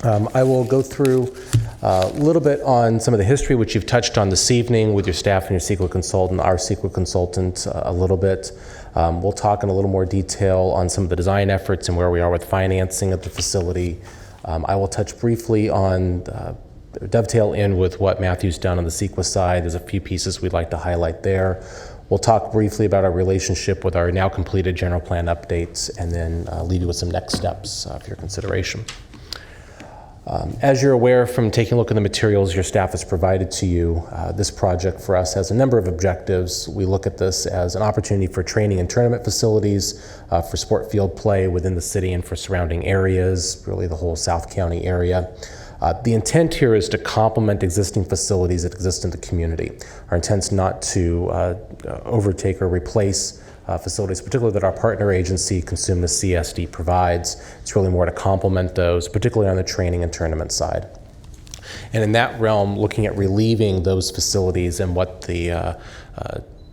I will go through a little bit on some of the history which you've touched on this evening with your staff and your CEQA consultant, our CEQA consultant a little bit. We'll talk in a little more detail on some of the design efforts and where we are with financing of the facility. I will touch briefly on dovetail in with what Matthew's done on the CEQA side. There's a few pieces we'd like to highlight there. We'll talk briefly about our relationship with our now completed general plan updates and then leave you with some next steps for your consideration. As you're aware from taking a look at the materials your staff has provided to you, this project for us has a number of objectives. We look at this as an opportunity for training and tournament facilities, for sport field play within the city and for surrounding areas, really the whole South County area. The intent here is to complement existing facilities that exist in the community. Our intent's not to overtake or replace facilities, particularly that our partner agency, Consumma CSD, provides. It's really more to complement those, particularly on the training and tournament side. And in that realm, looking at relieving those facilities and what the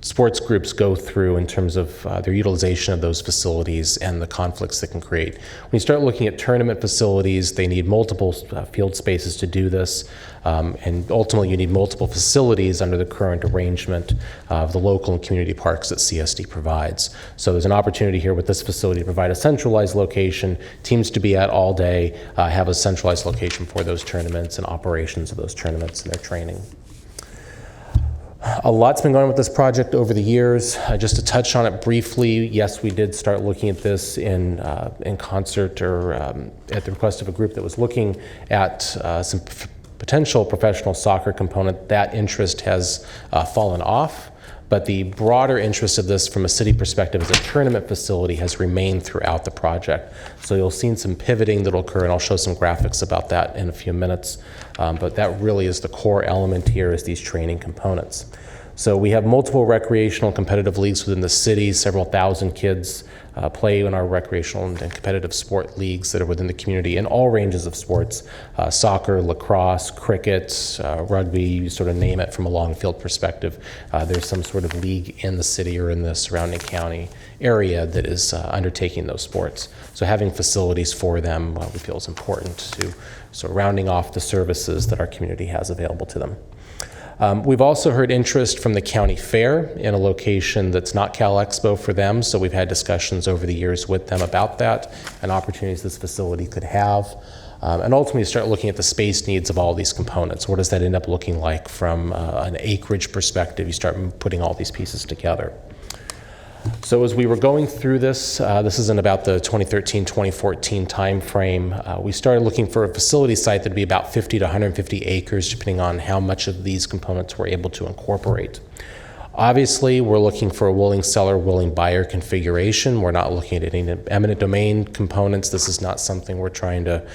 sports groups go through in terms of their utilization of those facilities and the conflicts that can create. When you start looking at tournament facilities, they need multiple field spaces to do this, and ultimately you need multiple facilities under the current arrangement of the local and community parks that CSD provides. So there's an opportunity here with this facility to provide a centralized location, teams to be at all day, have a centralized location for those tournaments and operations of those tournaments and their training. A lot's been going on with this project over the years. Just to touch on it briefly, yes, we did start looking at this in concert or at the request of a group that was looking at some potential professional soccer component. That interest has fallen off. But the broader interest of this from a city perspective as a tournament facility has remained throughout the project. So you'll see some pivoting that'll occur, and I'll show some graphics about that in a few minutes. But that really is the core element here, is these training components. So we have multiple recreational competitive leagues within the city. Several thousand kids play in our recreational and competitive sport leagues that are within the community in all ranges of sports, soccer, lacrosse, cricket, rugby, you sort of name it from a long field perspective. There's some sort of league in the city or in the surrounding county area that is undertaking those sports. So having facilities for them we feel is important to rounding off the services that our community has available to them. We've also heard interest from the county fair in a location that's not Cal Expo for them, so we've had discussions over the years with them about that and opportunities this facility could have. And ultimately start looking at the space needs of all these components. What does that end up looking like from an acreage perspective? You start putting all these pieces together. So as we were going through this, this is in about the 2013-2014 timeframe, we started looking for a facility site that would be about 50 to 150 acres, depending on how much of these components we're able to incorporate. Obviously, we're looking for a willing seller, willing buyer configuration. We're not looking at any eminent domain components. This is not something we're trying to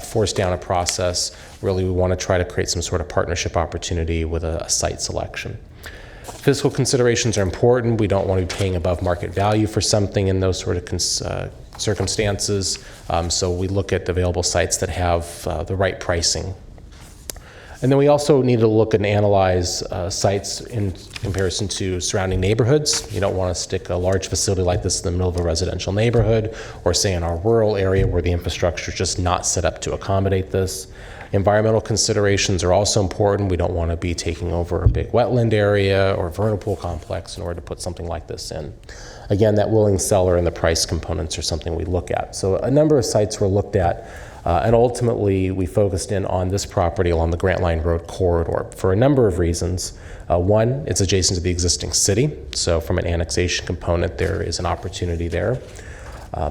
force down a process. Really, we want to try to create some sort of partnership opportunity with a site selection. Fiscal considerations are important. We don't want to be paying above market value for something in those sort of circumstances. So we look at available sites that have the right pricing. And then we also need to look and analyze sites in comparison to surrounding neighborhoods. You don't want to stick a large facility like this in the middle of a residential neighborhood, or say in our rural area where the infrastructure is just not set up to accommodate this. Environmental considerations are also important. We don't want to be taking over a big wetland area or vernal pool complex in order to put something like this in. Again, that willing seller and the price components are something we look at. So a number of sites were looked at, and ultimately we focused in on this property along the Grant Line Road corridor for a number of reasons. One, it's adjacent to the existing city, so from an annexation component there is an opportunity there.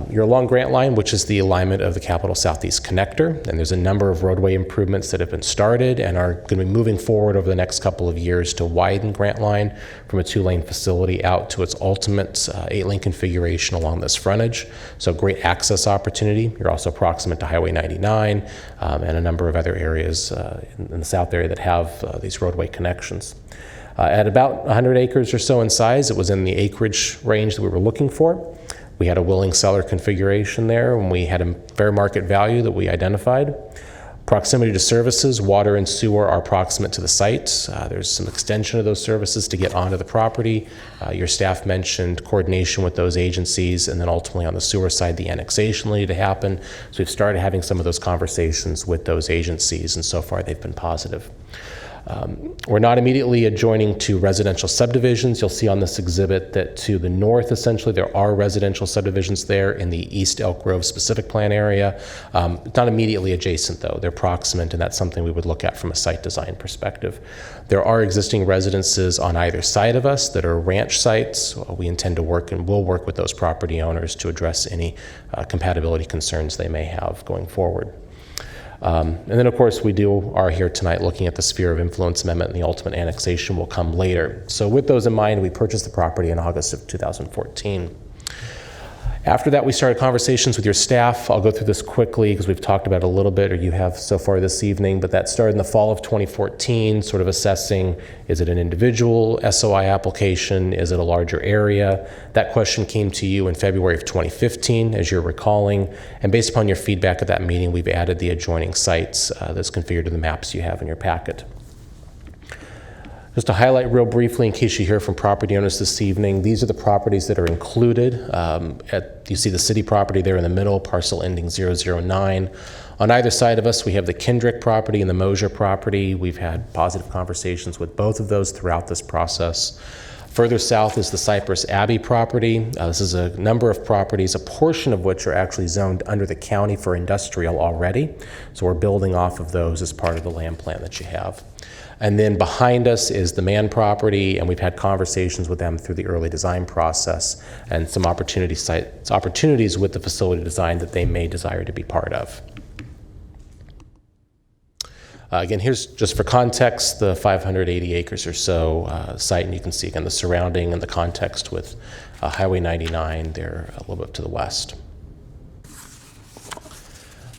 You're along Grant Line, which is the alignment of the Capital Southeast Connector, and there's a number of roadway improvements that have been started and are going to be moving forward over the next couple of years to widen Grant Line from a 2-lane facility out to its ultimate 8-lane configuration along this frontage. So great access opportunity. You're also proximate to Highway 99 and a number of other areas in the south area that have these roadway connections. At about 100 acres or so in size, it was in the acreage range that we were looking for. We had a willing seller configuration there, and we had a fair market value that we identified. Proximity to services, water and sewer are proximate to the site. There's some extension of those services to get onto the property. Your staff mentioned coordination with those agencies, and then ultimately on the sewer side, the annexation needed to happen. So we've started having some of those conversations with those agencies, and so far they've been positive. We're not immediately adjoining to residential subdivisions. You'll see on this exhibit that to the north, essentially, there are residential subdivisions there in the East Elk Grove specific plan area. It's not immediately adjacent, though. They're proximate, and that's something we would look at from a site design perspective. There are existing residences on either side of us that are ranch sites. We intend to work and will work with those property owners to address any compatibility concerns they may have going forward. And then, of course, we are here tonight looking at the sphere of influence amendment, and the ultimate annexation will come later. So with those in mind, we purchased the property in August of 2014. After that, we started conversations with your staff. I'll go through this quickly because we've talked about it a little bit, or you have so far this evening, but that started in the fall of 2014, sort of assessing, is it an individual SOI application? Is it a larger area? That question came to you in February of 2015, as you're recalling, and based upon your feedback at that meeting, we've added the adjoining sites that's configured to the maps you have in your packet. Just to highlight real briefly, in case you hear from property owners this evening, these are the properties that are included. You see the city property there in the middle, parcel ending 009. On either side of us, we have the Kendrick property and the Mosier property. We've had positive conversations with both of those throughout this process. Further south is the Cypress Abbey property. This is a number of properties, a portion of which are actually zoned under the county for industrial already. So we're building off of those as part of the land plan that you have. And then behind us is the Mann property, and we've had conversations with them through the early design process and some opportunities with the facility design that they may desire to be part of. Again, here's just for context, the 580 acres or so site, and you can see again the surrounding and the context with Highway 99 there a little bit to the west.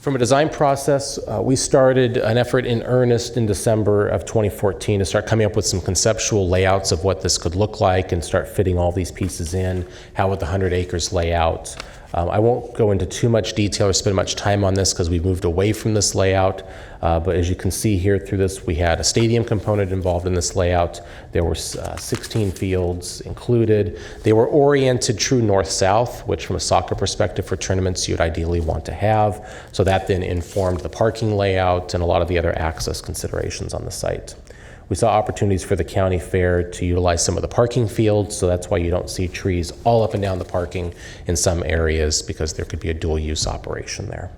From a design process, we started an effort in earnest in December of 2014 to start coming up with some conceptual layouts of what this could look like and start fitting all these pieces in. How would the 100 acres lay out? I won't go into too much detail or spend much time on this because we've moved away from this layout. But as you can see here through this, we had a stadium component involved in this layout. There were 16 fields included. They were oriented true north-south, which from a soccer perspective for tournaments you'd ideally want to have. So that then informed the parking layout and a lot of the other access considerations on the site. We saw opportunities for the county fair to utilize some of the parking fields, so that's why you don't see trees all up and down the parking in some areas, because there could be a dual use operation there.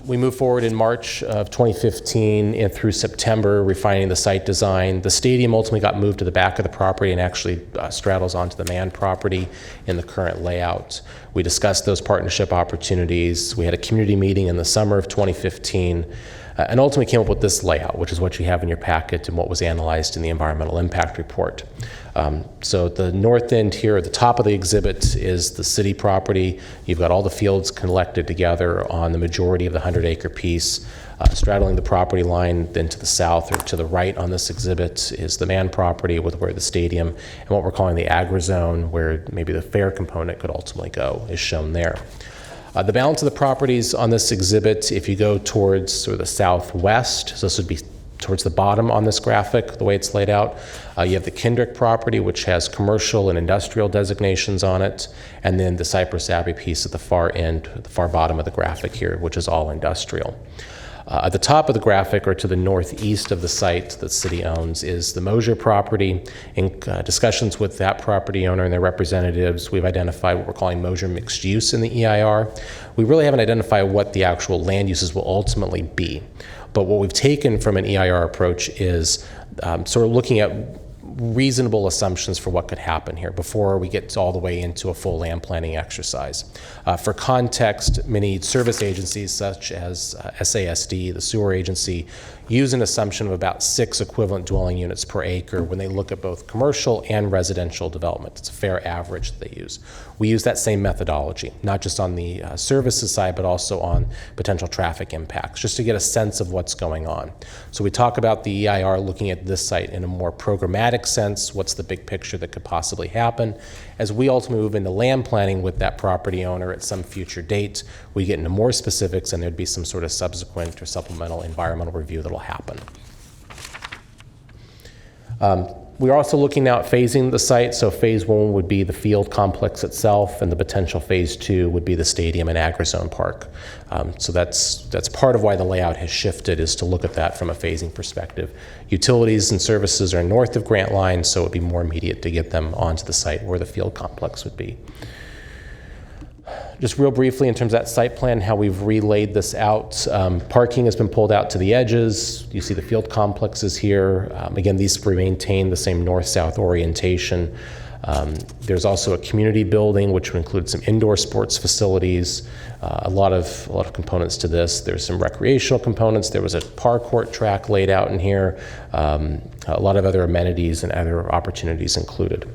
We moved forward in March of 2015 and through September, refining the site design. The stadium ultimately got moved to the back of the property and actually straddles onto the Mann property in the current layout. We discussed those partnership opportunities. We had a community meeting in the summer of 2015. And ultimately came up with this layout, which is what you have in your packet and what was analyzed in the environmental impact report. So at the north end here, at the top of the exhibit, is the city property. You've got all the fields collected together on the majority of the 100-acre piece. Straddling the property line, then to the south or to the right on this exhibit is the Mann property with where the stadium and what we're calling the agri-zone, where maybe the fair component could ultimately go, is shown there. The balance of the properties on this exhibit, if you go towards sort of the southwest, so this would be towards the bottom on this graphic, the way it's laid out, you have the Kendrick property, which has commercial and industrial designations on it, and then the Cypress Abbey piece at the far end, the far bottom of the graphic here, which is all industrial. At the top of the graphic, or to the northeast of the site that the city owns, is the Mosier property. In discussions with that property owner and their representatives, we've identified what we're calling Mosier mixed use in the EIR. We really haven't identified what the actual land uses will ultimately be. But what we've taken from an EIR approach is sort of looking at reasonable assumptions for what could happen here before we get all the way into a full land planning exercise. For context, many service agencies such as SASD, the sewer agency, use an assumption of about 6 equivalent dwelling units per acre when they look at both commercial and residential development. It's a fair average that they use. We use that same methodology, not just on the services side, but also on potential traffic impacts, just to get a sense of what's going on. So we talk about the EIR looking at this site in a more programmatic sense, what's the big picture that could possibly happen. As we ultimately move into land planning with that property owner at some future date, we get into more specifics and there'd be some sort of subsequent or supplemental environmental review that'll happen. We're also looking now at phasing the site. So phase 1 would be the field complex itself, and the potential phase 2 would be the stadium and agri-zone park. So that's part of why the layout has shifted, is to look at that from a phasing perspective. Utilities and services are north of Grant Line, so it would be more immediate to get them onto the site where the field complex would be. Just real briefly in terms of that site plan, how we've relayed this out. Parking has been pulled out to the edges. You see the field complexes here. Again, these maintain the same north-south orientation. There's also a community building, which would include some indoor sports facilities. A lot of components to this. There's some recreational components. There was a parkour track laid out in here. A lot of other amenities and other opportunities included.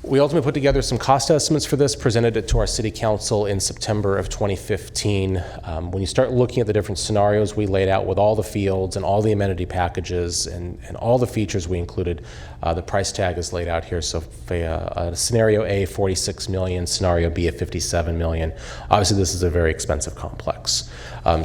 We ultimately put together some cost estimates for this, presented it to our city council in September of 2015. When you start looking at the different scenarios we laid out with all the fields and all the amenity packages and all the features we included, the price tag is laid out here. So scenario A, 46 million, scenario B at 57 million. Obviously this is a very expensive complex.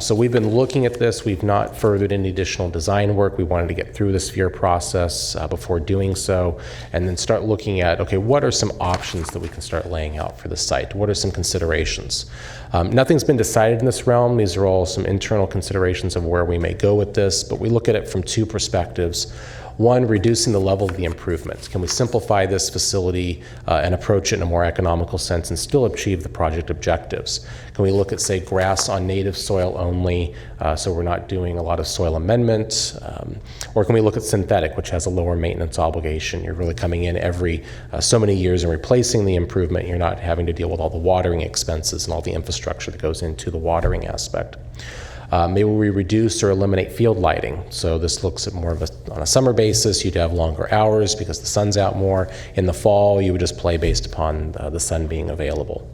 So we've been looking at this. We've not furthered any additional design work. We wanted to get through the sphere process before doing so, and then start looking at, okay, what are are some options that we can start laying out for the site? What are some considerations? Nothing's been decided in this realm. These are all some internal considerations of where we may go with this, but we look at it from two perspectives. One, reducing the level of the improvements. Can we simplify this facility and approach it in a more economical sense and still achieve the project objectives? Can we look at, say, grass on native soil only, so we're not doing a lot of soil amendments? Or can we look at synthetic, which has a lower maintenance obligation? You're really coming in every so many years and replacing the improvement. You're not having to deal with all the watering expenses and all the infrastructure that goes into the watering aspect. Maybe we reduce or eliminate field lighting. So this looks at more of on a summer basis, you'd have longer hours because the sun's out more. In the fall, you would just play based upon the sun being available.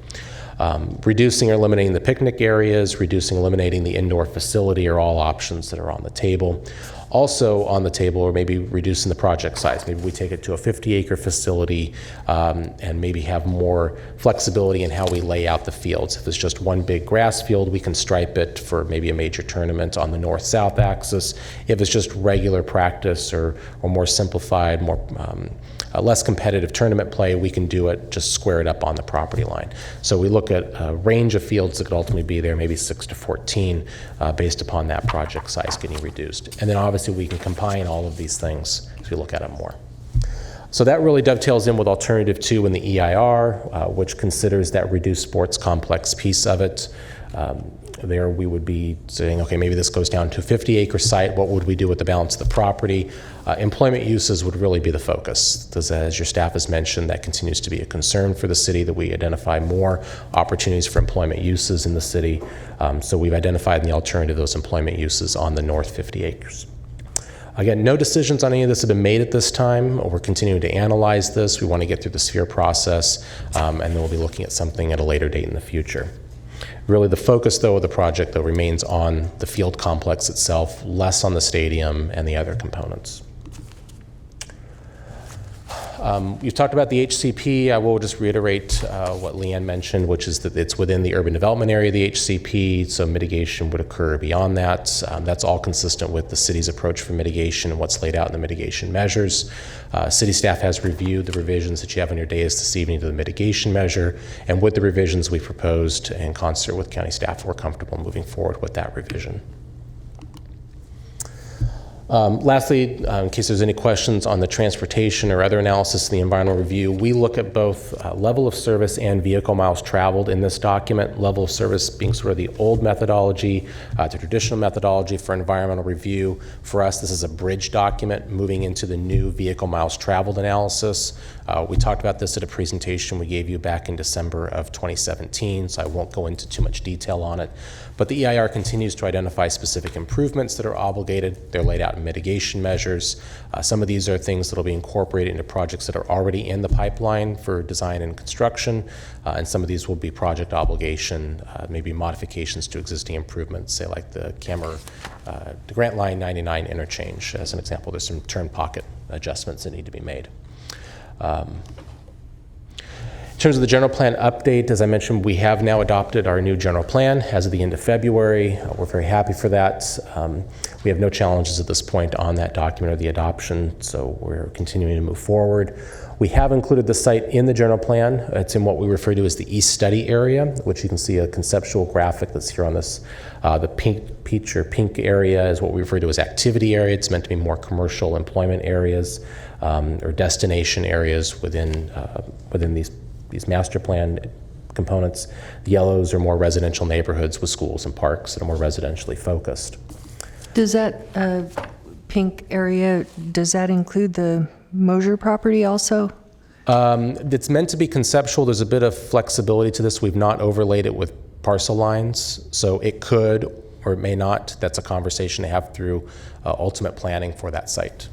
Reducing or eliminating the picnic areas, reducing, eliminating the indoor facility are all options that are on the table. Also on the table, or maybe reducing the project size. Maybe we take it to a 50-acre facility and maybe have more flexibility in how we lay out the fields. If it's just one big grass field, we can stripe it for maybe a major tournament on the north-south axis. If it's just regular practice or more simplified, more less competitive tournament play, we can do it, just square it up on the property line. So we look at a range of fields that could ultimately be there, maybe 6 to 14, based upon that project size getting reduced. And then obviously we can combine all of these things as we look at them more. So that really dovetails in with Alternative 2 in the EIR, which considers that reduced sports complex piece of it. There we would be saying, okay, maybe this goes down to a 50-acre site. What would we do with the balance of the property? Employment uses would really be the focus. As your staff has mentioned, that continues to be a concern for the city, that we identify more opportunities for employment uses in the city. So we've identified in the alternative those employment uses on the north 50 acres. Again, no decisions on any of this have been made at this time. We're continuing to analyze this. We want to get through the sphere process, and then we'll be looking at something at a later date in the future. Really, the focus, though, of the project, though, remains on the field complex itself, less on the stadium and the other components. You've talked about the HCP. I will just reiterate what Leanne mentioned, which is that it's within the urban development area of the HCP, so mitigation would occur beyond that. That's all consistent with the city's approach for mitigation and what's laid out in the mitigation measures. City staff has reviewed the revisions that you have on your dais this evening to the mitigation measure, and with the revisions we proposed in concert with county staff, we're comfortable moving forward with that revision. Lastly, in case there's any questions on the transportation or other analysis in the environmental review, we look at both level of service and vehicle miles traveled in this document. Level of service being sort of the old methodology, the traditional methodology for environmental review. For us, this is a bridge document moving into the new vehicle miles traveled analysis. We talked about this at a presentation we gave you back in December of 2017, so I won't go into too much detail on it. But the EIR continues to identify specific improvements that are obligated. They're laid out in mitigation measures. Some of these are things that will be incorporated into projects that are already in the pipeline for design and construction, and some of these will be project obligation, maybe modifications to existing improvements, say like the the Grant Line 99 interchange. As an example, there's some turn pocket adjustments that need to be made. In terms of the general plan update, as I mentioned, we have now adopted our new general plan as of the end of February. We're very happy for that. We have no challenges at this point on that document or the adoption, so we're continuing to move forward. We have included the site in the general plan. It's in what we refer to as the East Study area, which you can see a conceptual graphic that's here on this. The pink area is what we refer to as activity area. It's meant to be more commercial employment areas or destination areas within these master plan components. The yellows are more residential neighborhoods with schools and parks that are more residentially focused. Does that pink area, does that include the Mosier property also? It's meant to be conceptual. There's a bit of flexibility to this. We've not overlaid it with parcel lines, so it could or it may not. That's a conversation to have through ultimate planning for that site.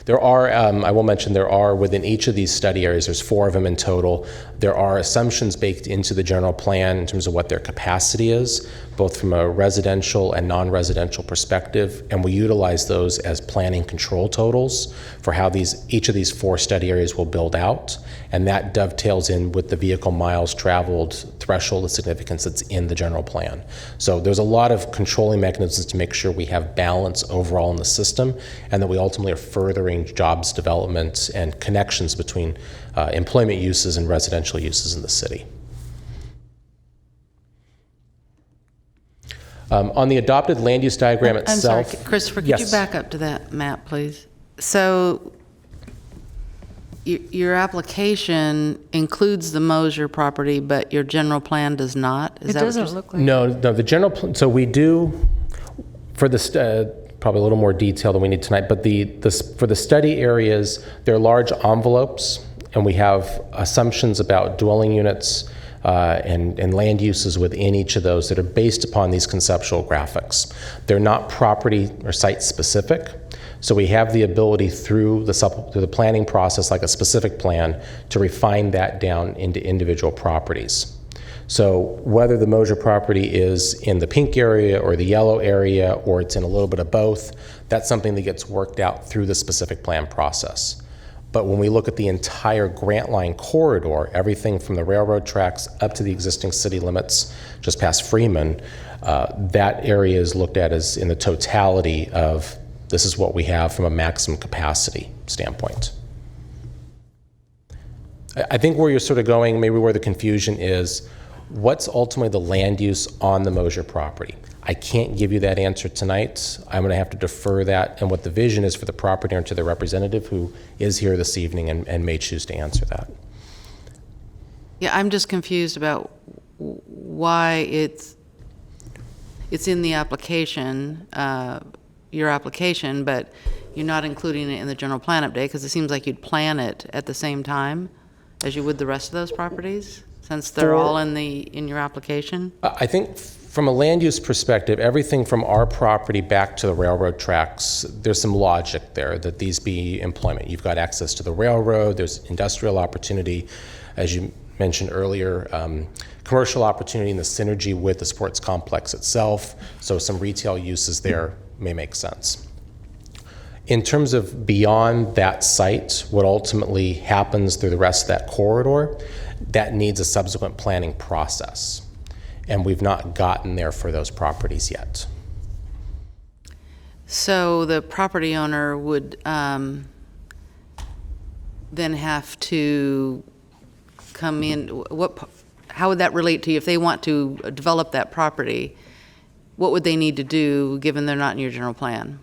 There are, I will mention, there are within each of these study areas, there's 4 of them in total, there are assumptions baked into the general plan in terms of what their capacity is, both from a residential and non-residential perspective, and we utilize those as planning control totals for how each of these 4 study areas will build out, and that dovetails in with the vehicle miles traveled threshold of significance that's in the general plan. So there's a lot of controlling mechanisms to make sure we have balance overall in the system, and that we ultimately are furthering furthering jobs development and connections between employment uses and residential uses in the city. On the adopted land use diagram I'm itself. sorry, Christopher, could Yes. you back up to that map, please? So your application includes the Mosier property, but your general plan does not? Is It that what doesn't you're- look like. No, the general, so we do, for the, probably a little more detail than we need tonight, but for the study areas, they're large envelopes, and we have assumptions about dwelling units and land uses within each of those that are based upon these conceptual graphics. They're not property or site specific, so we have the ability through the planning process, like a specific plan, to refine that down into individual properties. So whether the Mosier property is in the pink area or the yellow area, or it's in a little bit of both, that's something that gets worked out through the specific plan process. But when we look at the entire Grant Line corridor, everything from the railroad tracks up to the existing city limits just past Freeman, that area is looked at as in the totality of this is what we have from a maximum capacity standpoint. I think where you're sort of going, maybe where the confusion is, what's ultimately the land use on the Mosier property? I can't give you that answer tonight. I'm going to have to defer that and what the vision is for the property owner to the representative who is here this evening and may choose to answer that. Yeah, I'm just confused about why it's in the application, your application, but you're not including it in the general plan update, because it seems like you'd plan it at the same time as you would the rest of those properties, since they're all in your application? I think from a land use perspective, everything from our property back to the railroad tracks, there's some logic there that these be employment. You've got access to the railroad, there's industrial opportunity, as you mentioned earlier, commercial opportunity and the synergy with the sports complex itself, so some retail uses there may make sense. In terms of beyond that site, what ultimately happens through the rest of that corridor, that needs a subsequent planning process. And we've not gotten there for those properties yet. So the property owner would then have to come in, how would that relate to you? If they want to develop that property, what would they need to do, given they're not in your general plan?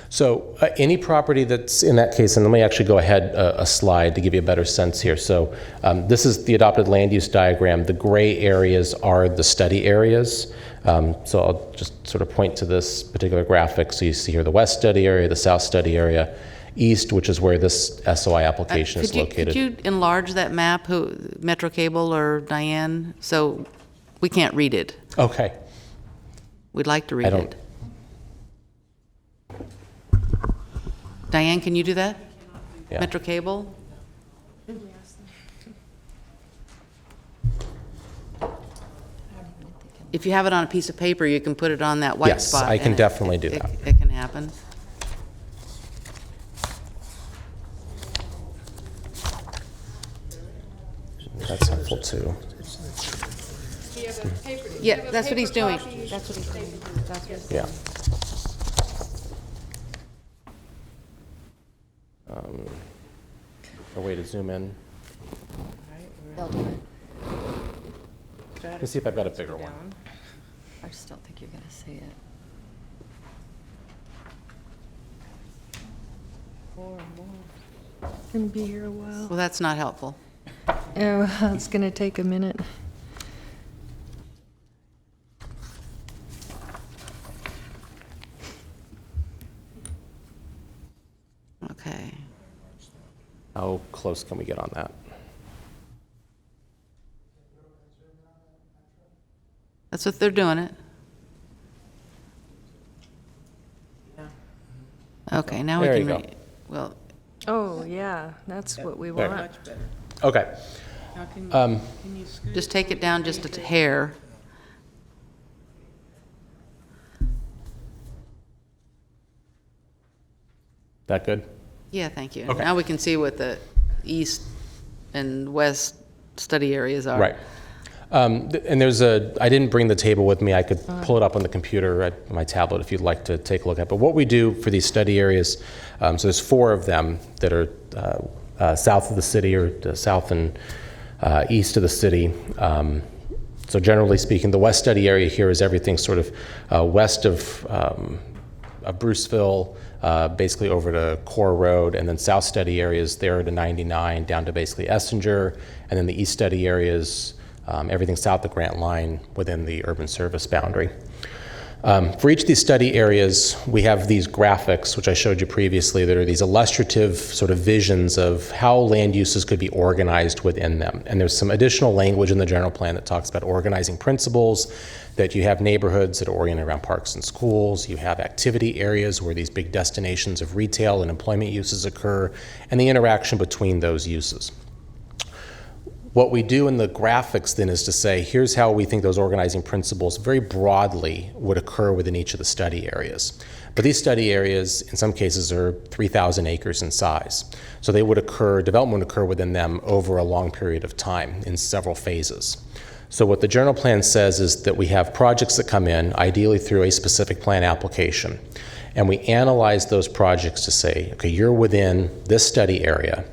So any property that's in that case, and let me actually go ahead a slide to give you a better sense here. So this is the adopted land use diagram. The gray areas are the study areas. So I'll just sort of point to this particular graphic. So you see here the west study area, the south study area, east, which is where this SOI application is located. Could you enlarge that map, Metro Cable or Diane, so we can't read it? Okay. We'd like to read it. Diane, can you do that? Yeah. Metro Cable? If you have it on a piece of paper, you can put it on that white spot. Yes, I can and definitely do that. It can happen. That's helpful too. Yeah, that's what he's doing. That's what he's doing. Yeah. A way to zoom in. They'll do it. Let me see if I've got a bigger one. I just don't think you're going to see it. Gonna be here a while. Well, that's not helpful. Oh, it's gonna take a minute. Okay. How close can we get on that? That's what they're doing it. Okay, now we There can you read. Well, Oh, yeah, that's what we There. want. Okay. just take it down just a hair. That good? Yeah, thank you. Okay. Now we can see what the east and west study areas are. Right. And I didn't bring the table with me. I could pull it up on the computer at my tablet if you'd like to take a look at. But what we do for these study areas, so there's 4 of them that are south of the city, or south and east of the city. So generally speaking, the west study area here is everything sort of west of Bruceville, basically over to Core Road, and then south study areas there to 99 down to basically Essinger, and then the east study areas, everything south of Grant Line within the urban service boundary. For each of these study areas, we have these graphics, which I showed you previously, that are these illustrative sort of visions of how land uses could be organized within them. And there's some additional language in the general plan that talks about organizing principles, that you have neighborhoods that are oriented around parks and schools, you have activity areas where these big destinations of retail and employment uses occur, and the interaction between those uses. What we do in the graphics then is to say, here's how we think those organizing principles very broadly would occur within each of the study areas. But these study areas, in some cases, are 3,000 acres in size. So they would occur, development would occur within them over a long period of time in several phases. So what the general plan says is that we have projects that come in, ideally through a specific plan application, and we analyze those projects to say, okay, you're within this study area.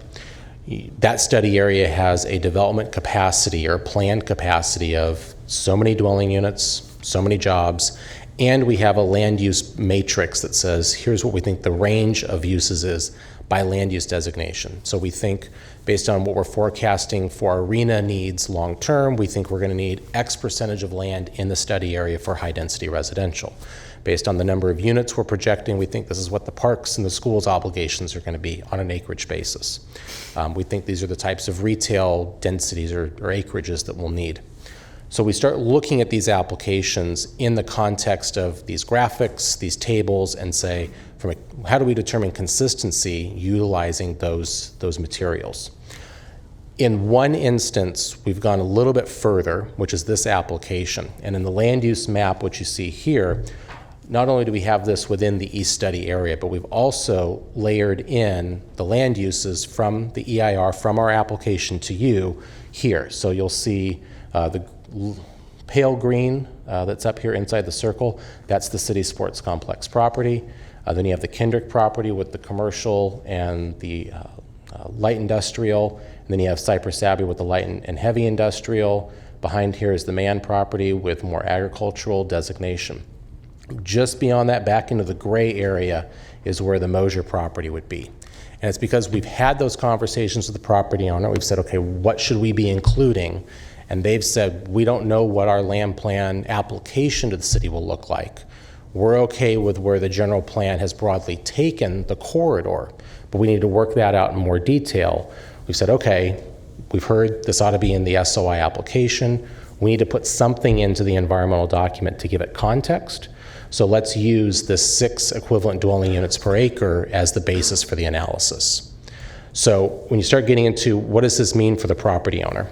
That study area has a development capacity or planned capacity of so many dwelling units, so many jobs, and we have a land use matrix that says, here's what we think the range of uses is by land use designation. So we think, based on what we're forecasting for our arena needs long term, we think we're going to need X percentage of land in the study area for high density residential. Based on the number of units we're projecting, we think this is what the parks and the schools' obligations are going to be on an acreage basis. We think these are the types of retail densities or acreages that we'll need. So we start looking at these applications in the context of these graphics, these tables, and say, how do we determine consistency utilizing those materials? In one instance, we've gone a little bit further, which is this application. And in the land use map, which you see here, not only do we have this within the East Study area, but we've also layered in the land uses from the EIR, from our application to you here. So you'll see the pale green that's up here inside the circle, that's the city sports complex property. Then you have the Kendrick property with the commercial and the light industrial. And then you have Cypress Abbey with the light and heavy industrial. Behind here is the Mann property with more agricultural designation. Just beyond that, back into the gray area, is where the Mosier property would be. And it's because we've had those conversations with the property owner. We've said, okay, what should we be including? And they've said, we don't know what our land plan application to the city will look like. We're okay with where the general plan has broadly taken the corridor, but we need to work that out in more detail. We've said, okay, we've heard this ought to be in the SOI application. We need to put something into the environmental document to give it context. So let's use the 6 equivalent dwelling units per acre as the basis for the analysis. So when you start getting into what does this mean for the property owner,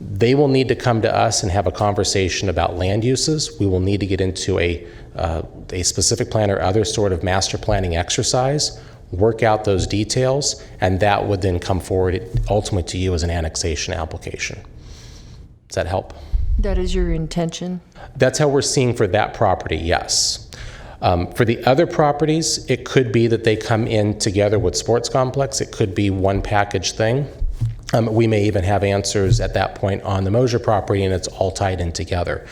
they will need to come to us and have a conversation about land uses. We will need to get into a specific plan or other sort of master planning exercise, work out those details, and that would then come forward ultimately to you as an annexation application. Does that help? That is your intention? That's how we're seeing for that property, yes. For the other properties, it could be that they come in together with sports complex. It could be one package thing. We may even have answers at that point on the Mosier property, and it's all tied in together.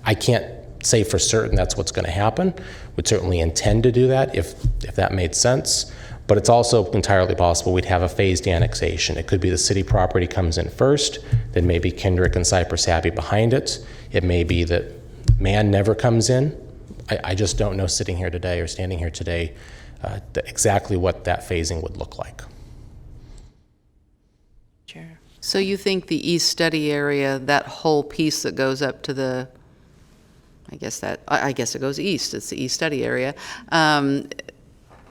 I can't say for certain that's what's going to happen. We'd certainly intend to do that if that made sense. But it's also entirely possible we'd have a phased annexation. It could be the city property comes in first, then maybe Kendrick and Cypress Abbey behind it. It may be that Mann never comes in. I just don't know sitting here today or standing here today exactly what that phasing would look like. Chair. So you think the East Study area, that whole piece that goes up to the, I guess it goes east, it's the East Study area,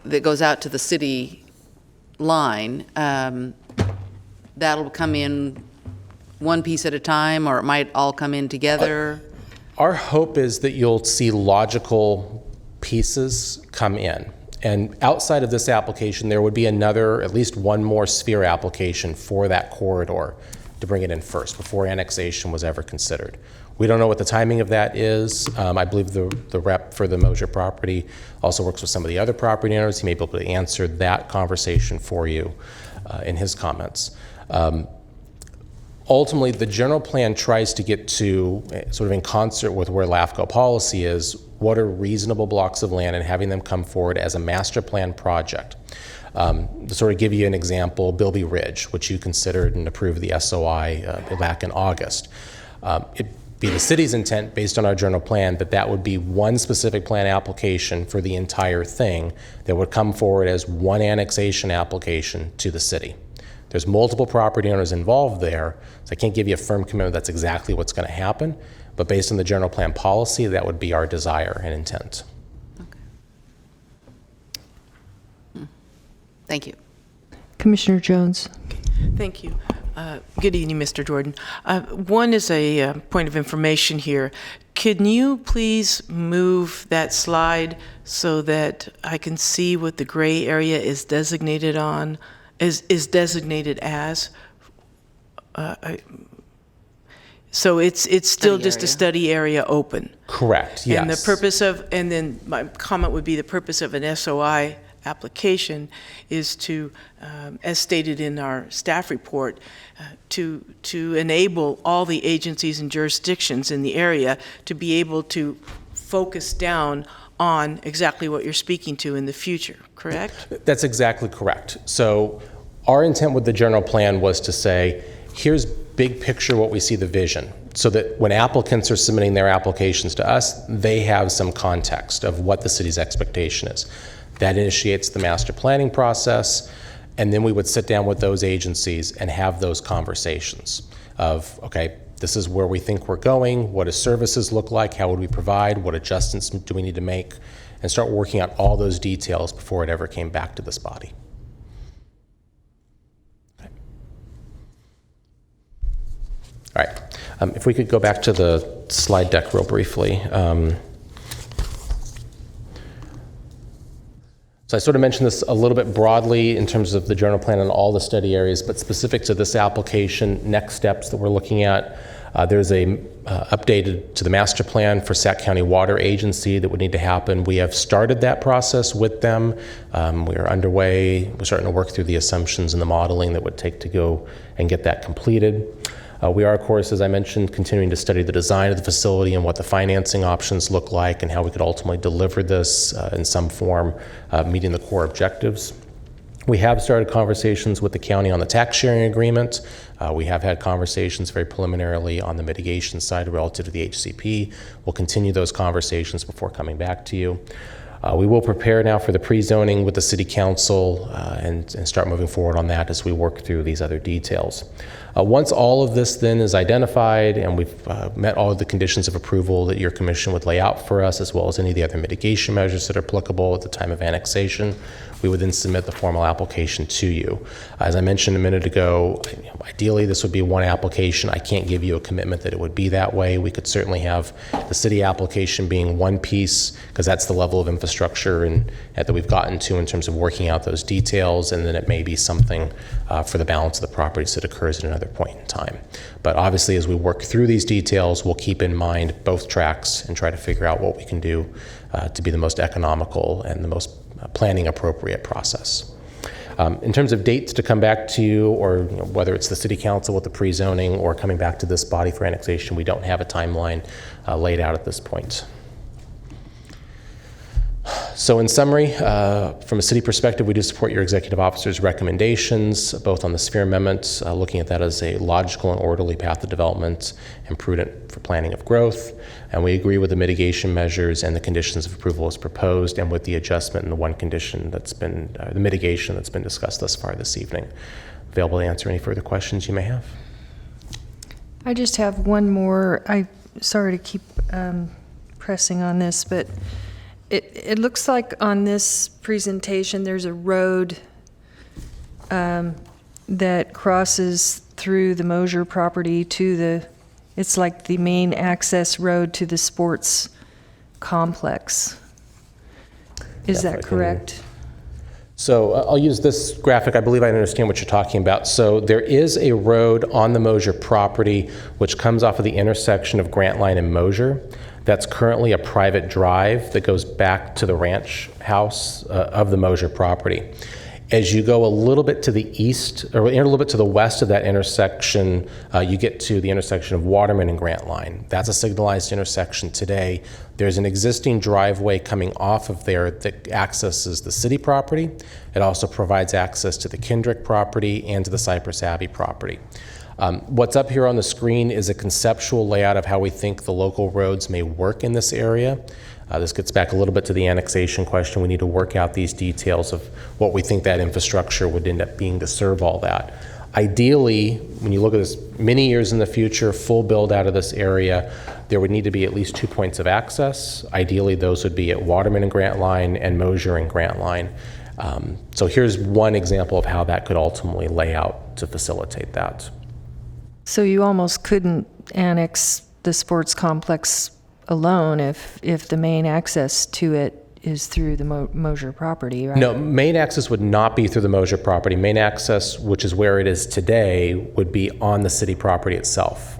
that goes out to the city line, that'll come in one piece at a time, or it might all come in together? Our hope is that you'll see logical pieces come in. And outside of this application, there would be another, at least one more sphere application for that corridor to bring it in first, before annexation was ever considered. We don't know what the timing of that is. I believe the rep for the Mosier property also works with some of the other property owners. He may be able to answer that conversation for you in his comments. Ultimately, the general plan tries to get to, sort of in concert with where LAFCO policy is, what are reasonable blocks of land, and having them come forward as a master plan project. To sort of give you an example, Bilby Ridge, which you considered and approved the SOI back in August. It'd be the city's intent, based on our general plan, that that would be one specific plan application for the entire thing that would come forward as one annexation application to the city. There's multiple property owners involved there, so I can't give you a firm commitment that's exactly what's going to happen, but based on the general plan policy, that would be our desire and intent. Okay. Thank you. Commissioner Jones. Thank you. Good evening, Mr. Jordan. One is a point of information here. Can you please move that slide so that I can see what the gray area is designated on, is designated as? So it's still just a study area open. Correct, yes. And the purpose of, and then my comment would be the purpose of an SOI application is to, as stated in our staff report, to enable all the agencies and jurisdictions in the area to be able to focus down on exactly what you're speaking to in the future, correct? That's exactly correct. So our intent with the general plan was to say, here's big picture what we see the vision, so that when applicants are submitting their applications to us, they have some context of what the city's expectation is. That initiates the master planning process, and then we would sit down with those agencies and have those conversations of, okay, this is where we think we're going, what do services look like, how would we provide, what adjustments do we need to make, and start working out all those details before it ever came back to this body. Okay. All right, if we could go back to the slide deck real briefly. So I sort of mentioned this a little bit broadly in terms of the general plan and all the study areas, but specific to this application, next steps that we're looking at, there's a updated to the master plan for Sac County Water Agency that would need to happen. We have started that process with them. We are underway. We're starting to work through the assumptions and the modeling that would take to go and get that completed. We are, of course, as I mentioned, continuing to study the design of the facility and what the financing options look like and how we could ultimately deliver this in some form, meeting the core objectives. We have started conversations with the county on the tax sharing agreement. We have had conversations very preliminarily on the mitigation side relative to the HCP. We'll continue those conversations before coming back to you. We will prepare now for the pre-zoning with the City Council and start moving forward on that as we work through these other details. Once all of this then is identified and we've met all of the conditions of approval that your commission would lay out for us, as well as any of the other mitigation measures that are applicable at the time of annexation, we would then submit the formal application to you. As I mentioned a minute ago, ideally this would be one application. I can't give you a commitment that it would be that way. We could certainly have the city application being one piece, because that's the level of infrastructure and that we've gotten to in terms of working out those details, and then it may be something for the balance of the properties that occurs at another point in time. But obviously, as we work through these details, we'll keep in mind both tracks and try to figure out what we can do to be the most economical and the most planning appropriate process. In terms of dates to come back to you, or whether it's the City Council with the pre-zoning or coming back to this body for annexation, we don't have a timeline laid out at this point. So in summary, from a city perspective, we do support your executive officer's recommendations, both on the sphere amendment, looking at that as a logical and orderly path of development and prudent for planning of growth. And we agree with the mitigation measures and the conditions of approval as proposed, and with the adjustment in the one condition that's been, the mitigation that's been discussed thus far this evening. Available to answer any further questions you may have. I just have one more. Sorry to keep pressing on this, but it looks like on this presentation there's a road that crosses through the Mosier property to it's like the main access road to the sports complex. Is that correct? So I'll use this graphic. I believe I understand what you're talking about. So there is a road on the Mosier property which comes off of the intersection of Grant Line and Mosier. That's currently a private drive that goes back to the ranch house of the Mosier property. As you go a little bit to the east, or a little bit to the west of that intersection, you get to the intersection of Waterman and Grant Line. That's a signalized intersection today. There's an existing driveway coming off of there that accesses the city property. It also provides access to the Kendrick property and to the Cypress Abbey property. What's up here on the screen is a conceptual layout of how we think the local roads may work in this area. This gets back a little bit to the annexation question. We need to work out these details of what we think that infrastructure would end up being to serve all that. Ideally, when you look at this many years in the future, full build out of this area, there would need to be at least 2 points of access. Ideally, those would be at Waterman and Grant Line and Mosier and Grant Line. So here's one example of how that could ultimately lay out to facilitate that. So you almost couldn't annex the sports complex alone if the main access to it is through the Mosier property, right? No, main access would not be through the Mosier property. Main access, which is where it is today, would be on the city property itself.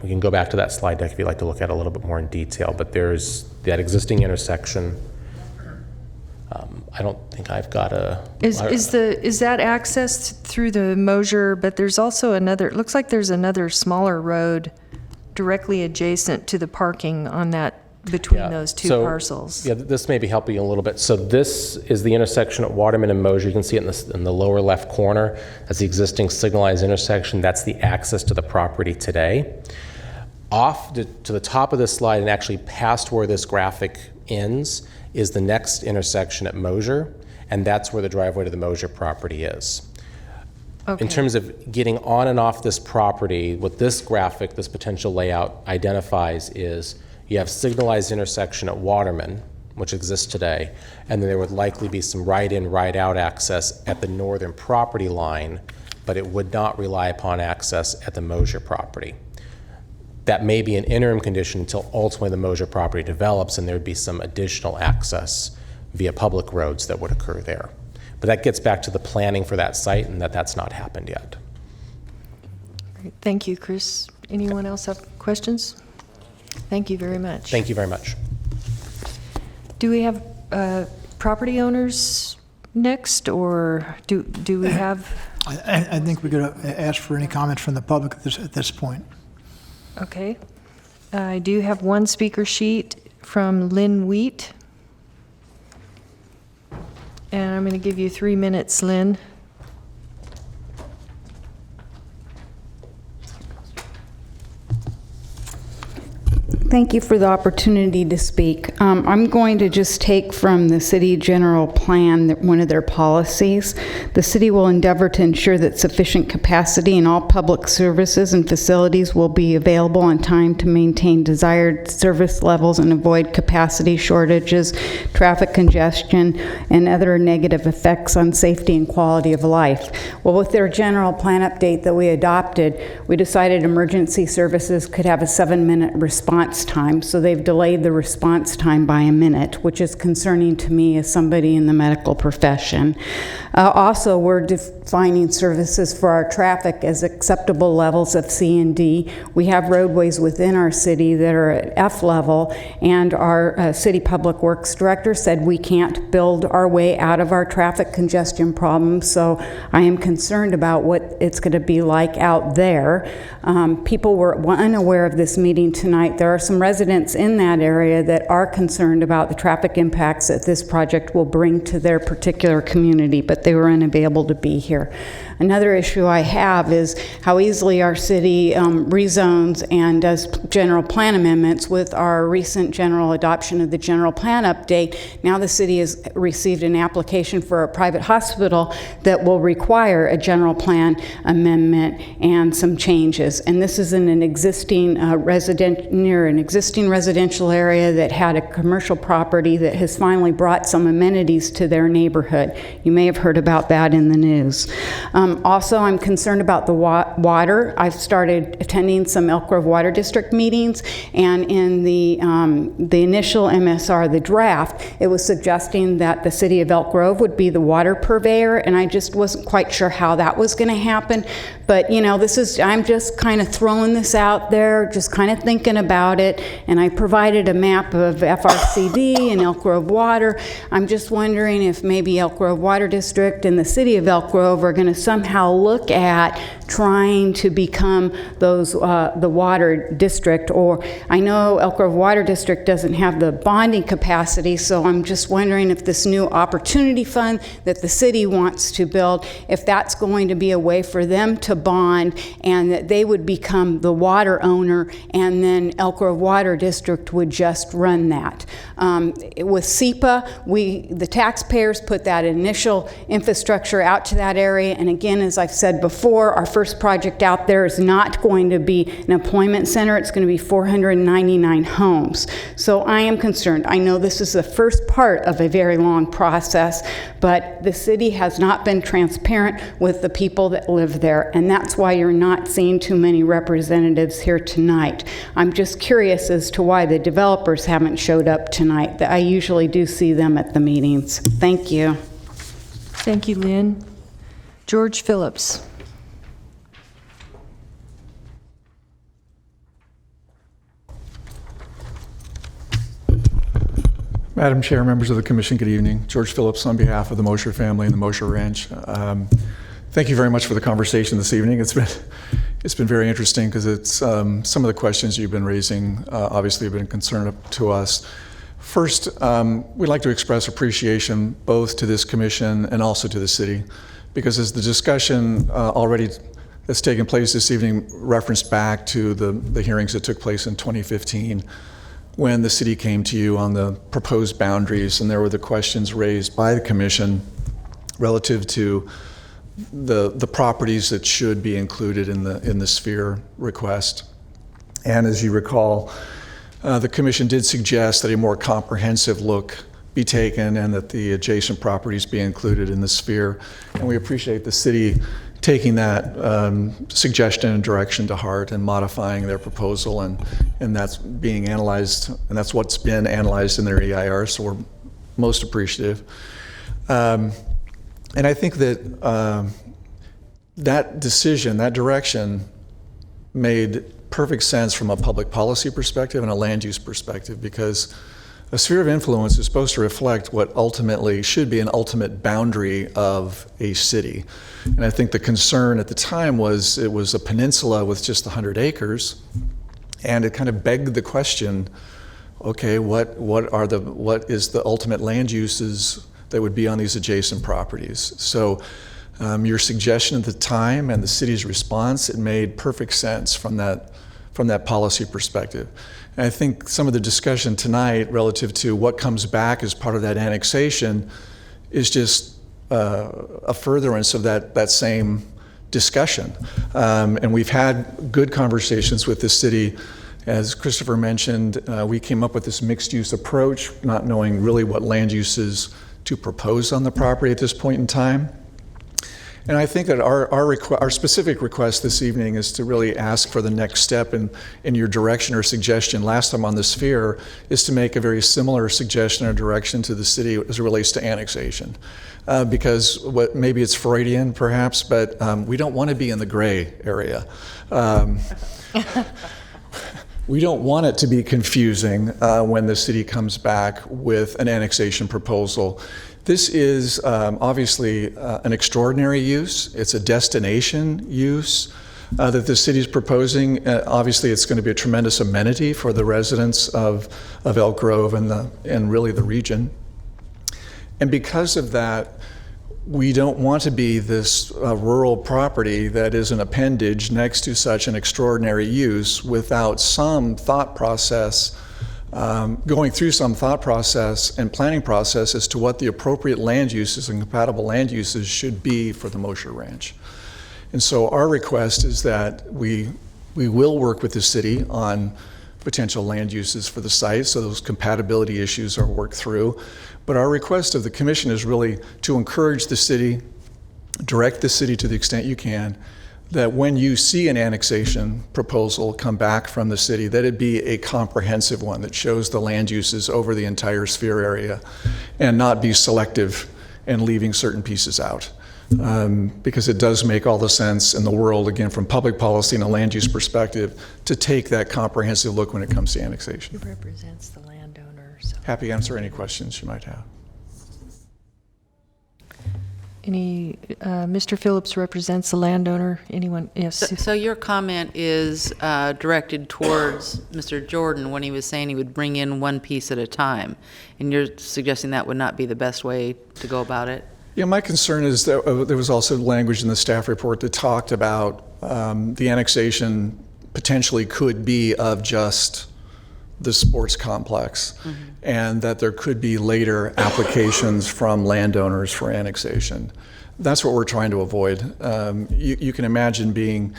We can go back to that slide deck if you'd like to look at it a little bit more in detail, but there's that existing intersection. I don't think I've got a... Is that access through the Mosier, but there's also another, it looks like there's another smaller road directly adjacent to the parking on that, between those two parcels. Yeah, this may be helping you a little bit. So this is the intersection at Waterman and Mosier. You can see it in the lower left corner. That's the existing signalized intersection. That's the access to the property today. Off to the top of this slide and actually past where this graphic ends is the next intersection at Mosier, and that's where the driveway to the Mosier property is. Okay. In terms of getting on and off this property, what this graphic, this potential layout identifies is you have signalized intersection at Waterman, which exists today, and then there would likely be some right-in, right-out access at the northern property line, but it would not rely upon access at the Mosier property. That may be an interim condition until ultimately the Mosier property develops and there'd be some additional access via public roads that would occur there. But that gets back to the planning for that site, and that's not happened yet. Great. Thank you, Chris. Anyone else have questions? Thank you very much. Thank you very much. Do we have property owners next, or do we have? I think we could ask for any comments from the public at this point. Okay. I do have one speaker sheet from Lynn Wheat. And I'm going to give you 3 minutes, Lynn. Thank you for the opportunity to speak. I'm going to just take from the city general plan one of their policies. The city will endeavor to ensure that sufficient capacity in all public services and facilities will be available on time to maintain desired service levels and avoid capacity shortages, traffic congestion, and other negative effects on safety and quality of life. Well, with their general plan update that we adopted, we decided emergency services could have a 7-minute response time, so they've delayed the response time by a minute, which is concerning to me as somebody in the medical profession. Also, we're defining services for our traffic as acceptable levels of C and D. We have roadways within our city that are at F level, and our city public works director said we can't build our way out of our traffic congestion problems, so I am concerned about what it's going to be like out there. People were unaware of this meeting tonight. There are some residents in that area that are concerned about the traffic impacts that this project will bring to their particular community, but they were unavailable to be here. Another issue I have is how easily our city rezones and does general plan amendments. With our recent general adoption of the general plan update, now the city has received an application for a private hospital that will require a general plan amendment and some changes. And this is in an existing near an existing residential area that had a commercial property that has finally brought some amenities to their neighborhood. You may have heard about that in the news. Also, I'm concerned about the water. I've started attending some Elk Grove Water District meetings, and in the initial MSR, the draft, it was suggesting that the city of Elk Grove would be the water purveyor, and I just wasn't quite sure how that was going to happen. But, you know, I'm just kind of throwing this out there, just kind of thinking about it, and I provided a map of FRCD and Elk Grove Water. I'm just wondering if maybe Elk Grove Water District and the city of Elk Grove are going to somehow look at trying to become those the water district. Or I know Elk Grove Water District doesn't have the bonding capacity, so I'm just wondering if this new opportunity fund that the city wants to build, if that's going to be a way for them to bond, and that they would become the water owner, and then Elk Grove Water District would just run that. With SEPA, the taxpayers put that initial infrastructure out to that area, and again, as I've said before, our first project out there is not going to be an employment center. It's going to be 499 homes. So I am concerned. I know this is the first part of a very long process, but the city has not been transparent with the people that live there, and that's why you're not seeing too many representatives here tonight. I'm just curious as to why the developers haven't showed up tonight. I usually do see them at the meetings. Thank you. Thank you, Lynn. George Phillips. Madam Chair, members of the Commission, good evening. George Phillips on behalf of the Mosher family and the Mosher Ranch. Thank you very much for the conversation this evening. It's been very interesting because it's some of the questions you've been raising obviously have been concerned to us. First, we'd like to express appreciation both to this commission and also to the city, because as the discussion already that's taken place this evening referenced back to the hearings that took place in 2015 when the city came to you on the proposed boundaries, and there were the questions raised by the commission relative to the properties that should be included in the sphere request. And as you recall, the commission did suggest that a more comprehensive look be taken and that the adjacent properties be included in the sphere. And we appreciate the city taking that suggestion and direction to heart and modifying their proposal, and that's being analyzed, and that's what's been analyzed in their EIR, so we're most appreciative. And I think that that decision, that direction made perfect sense from a public policy perspective and a land use perspective, because a sphere of influence is supposed to reflect what ultimately should be an ultimate boundary of a city. And I think the concern at the time was it was a peninsula with just 100 acres, and it kind of begged the question, okay, what is the ultimate land uses that would be on these adjacent properties? So your suggestion at the time and the city's response, it made perfect sense from that policy perspective. And I think some of the discussion tonight relative to what comes back as part of that annexation is just a furtherance of that same discussion. And we've had good conversations with the city. As Christopher mentioned, we came up with this mixed-use approach, not knowing really what land uses to propose on the property at this point in time. And I think that our specific request this evening is to really ask for the next step in your direction or suggestion. Last time on the sphere is to make a very similar suggestion or direction to the city as it relates to annexation. Because maybe it's Freudian perhaps, but we don't want to be in the gray area. We don't want it to be confusing when the city comes back with an annexation proposal. This is obviously an extraordinary use. It's a destination use that the city is proposing. Obviously, it's going to be a tremendous amenity for the residents of Elk Grove and really the region. And because of that, we don't want to be this rural property that is an appendage next to such an extraordinary use without some thought process, going through some thought process and planning process as to what the appropriate land uses and compatible land uses should be for the Mosher Ranch. And so our request is that we will work with the city on potential land uses for the site, so those compatibility issues are worked through. But our request of the commission is really to encourage the city direct the city to the extent you can that when you see an annexation proposal come back from the city, that it be a comprehensive one that shows the land uses over the entire sphere area and not be selective and leaving certain pieces out. Because it does make all the sense in the world, again, from public policy and a land use perspective, to take that comprehensive look when it comes to annexation. He represents the landowner. So. Happy to answer any questions you might have. Mr. Phillips represents the landowner. Anyone? Yes. So your comment is directed towards Mr. Jordan when he was saying he would bring in one piece at a time, and you're suggesting that would not be the best way to go about it? Yeah, my concern is that there was also language in the staff report that talked about the annexation potentially could be of just the sports complex, and that there could be later applications from landowners for annexation. That's what we're trying to avoid. You can imagine being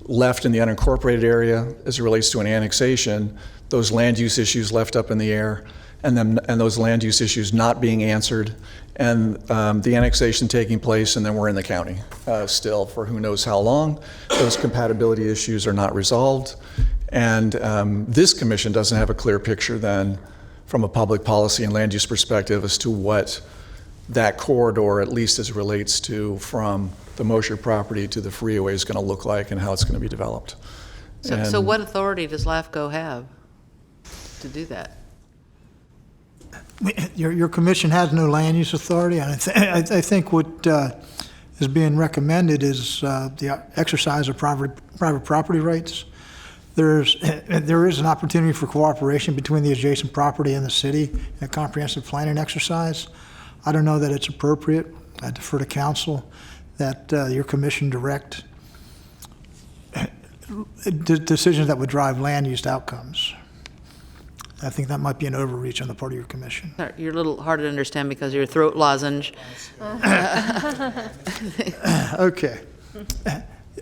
left in the unincorporated area as it relates to an annexation, those land use issues left up in the air, and those land use issues not being answered, and the annexation taking place, and then we're in the county still for who knows how long. Those compatibility issues are not resolved. And this commission doesn't have a clear picture then from a public policy and land use perspective as to what that corridor, at least as it relates to from the Mosher property to the freeway, is going to look like and how it's going to be developed. So what authority does LAFCO have to do that? Your commission has no land use authority, and I think what is being recommended is the exercise of private property rights. There is an opportunity for cooperation between the adjacent property and the city in a comprehensive planning exercise. I don't know that it's appropriate. I defer to council that your commission direct decisions that would drive land use outcomes. I think that might be an overreach on the part of your commission. You're a little hard to understand because of your throat lozenge. Okay.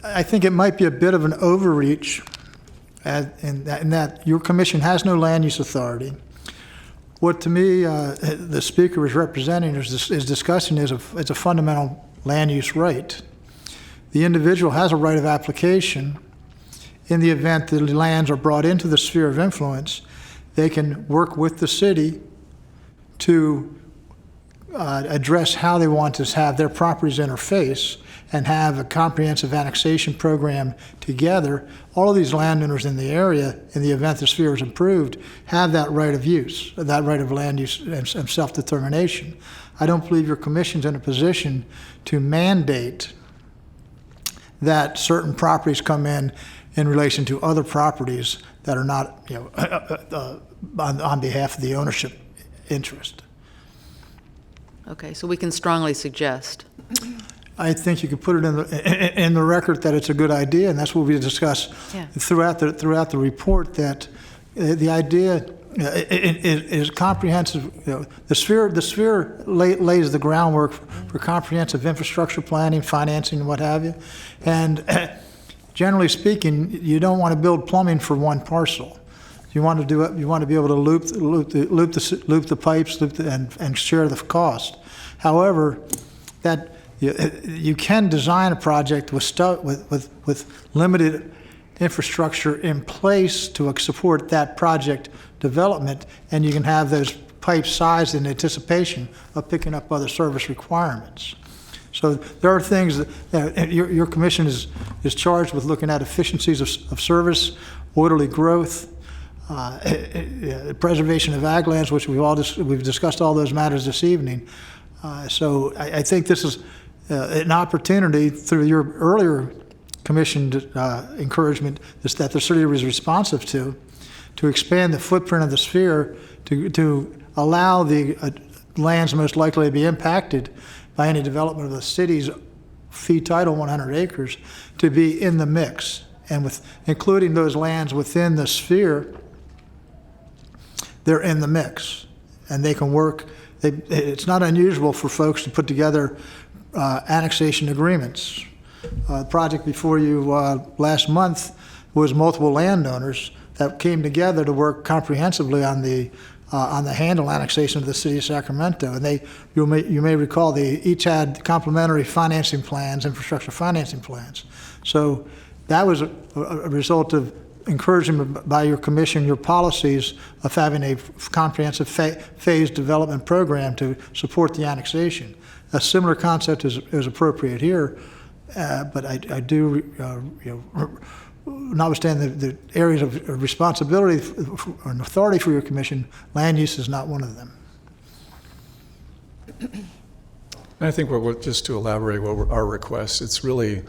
I think it might be a bit of an overreach in that your commission has no land use authority. What to me the speaker is representing is discussing is it's a fundamental land use right. The individual has a right of application. In the event that the lands are brought into the sphere of influence, they can work with the city to address how they want to have their properties interface and have a comprehensive annexation program together. All of these landowners in the area, in the event the sphere is improved, have that right of use, that right of land use and self-determination. I don't believe your commission's in a position to mandate that certain properties come in relation to other properties that are not, on behalf of the ownership interest. Okay, so we can strongly suggest. I think you could put it in the record that it's a good idea, and that's what we discussed throughout the report. That the idea is comprehensive. The sphere lays the groundwork for comprehensive infrastructure planning, financing, and what have you. And generally speaking, you don't want to build plumbing for one parcel. You want to do it. You want to be able to loop the pipes, and share the cost. However, that you can design a project with limited infrastructure in place to support that project development, and you can have those pipes sized in anticipation of picking up other service requirements. So there are things that your commission is charged with looking at efficiencies of service, orderly growth, preservation of ag lands, which we've discussed all those matters this evening. So I think this is an opportunity through your earlier commissioned encouragement that the city was responsive to expand the footprint of the sphere to allow the lands most likely to be impacted by any development of the city's fee title 100 acres to be in the mix, and with including those lands within the sphere, they're in the mix and they can work. It's not unusual for folks to put together annexation agreements. The project before you last month was multiple landowners that came together to work comprehensively on the on the Handle annexation of the city of Sacramento. And you may recall, they each had complementary financing plans, infrastructure financing plans. So that was a result of encouragement by your commission, your policies of having a comprehensive phased development program to support the annexation. A similar concept is appropriate here, but I do, notwithstanding the areas of responsibility and authority for your commission, land use is not one of them. And I think just to elaborate our request, it's really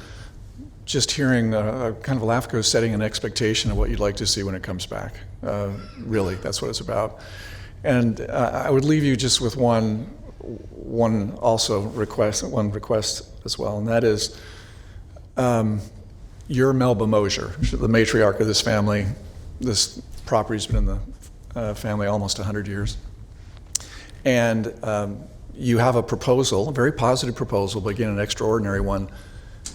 just hearing kind of LAFCO setting an expectation of what you'd like to see when it comes back. Really, that's what it's about. And I would leave you just with one request as well, and that is you're Melba Mosier, the matriarch of this family. This property's been in the family almost 100 years. And you have a proposal, a very positive proposal, but again, an extraordinary one,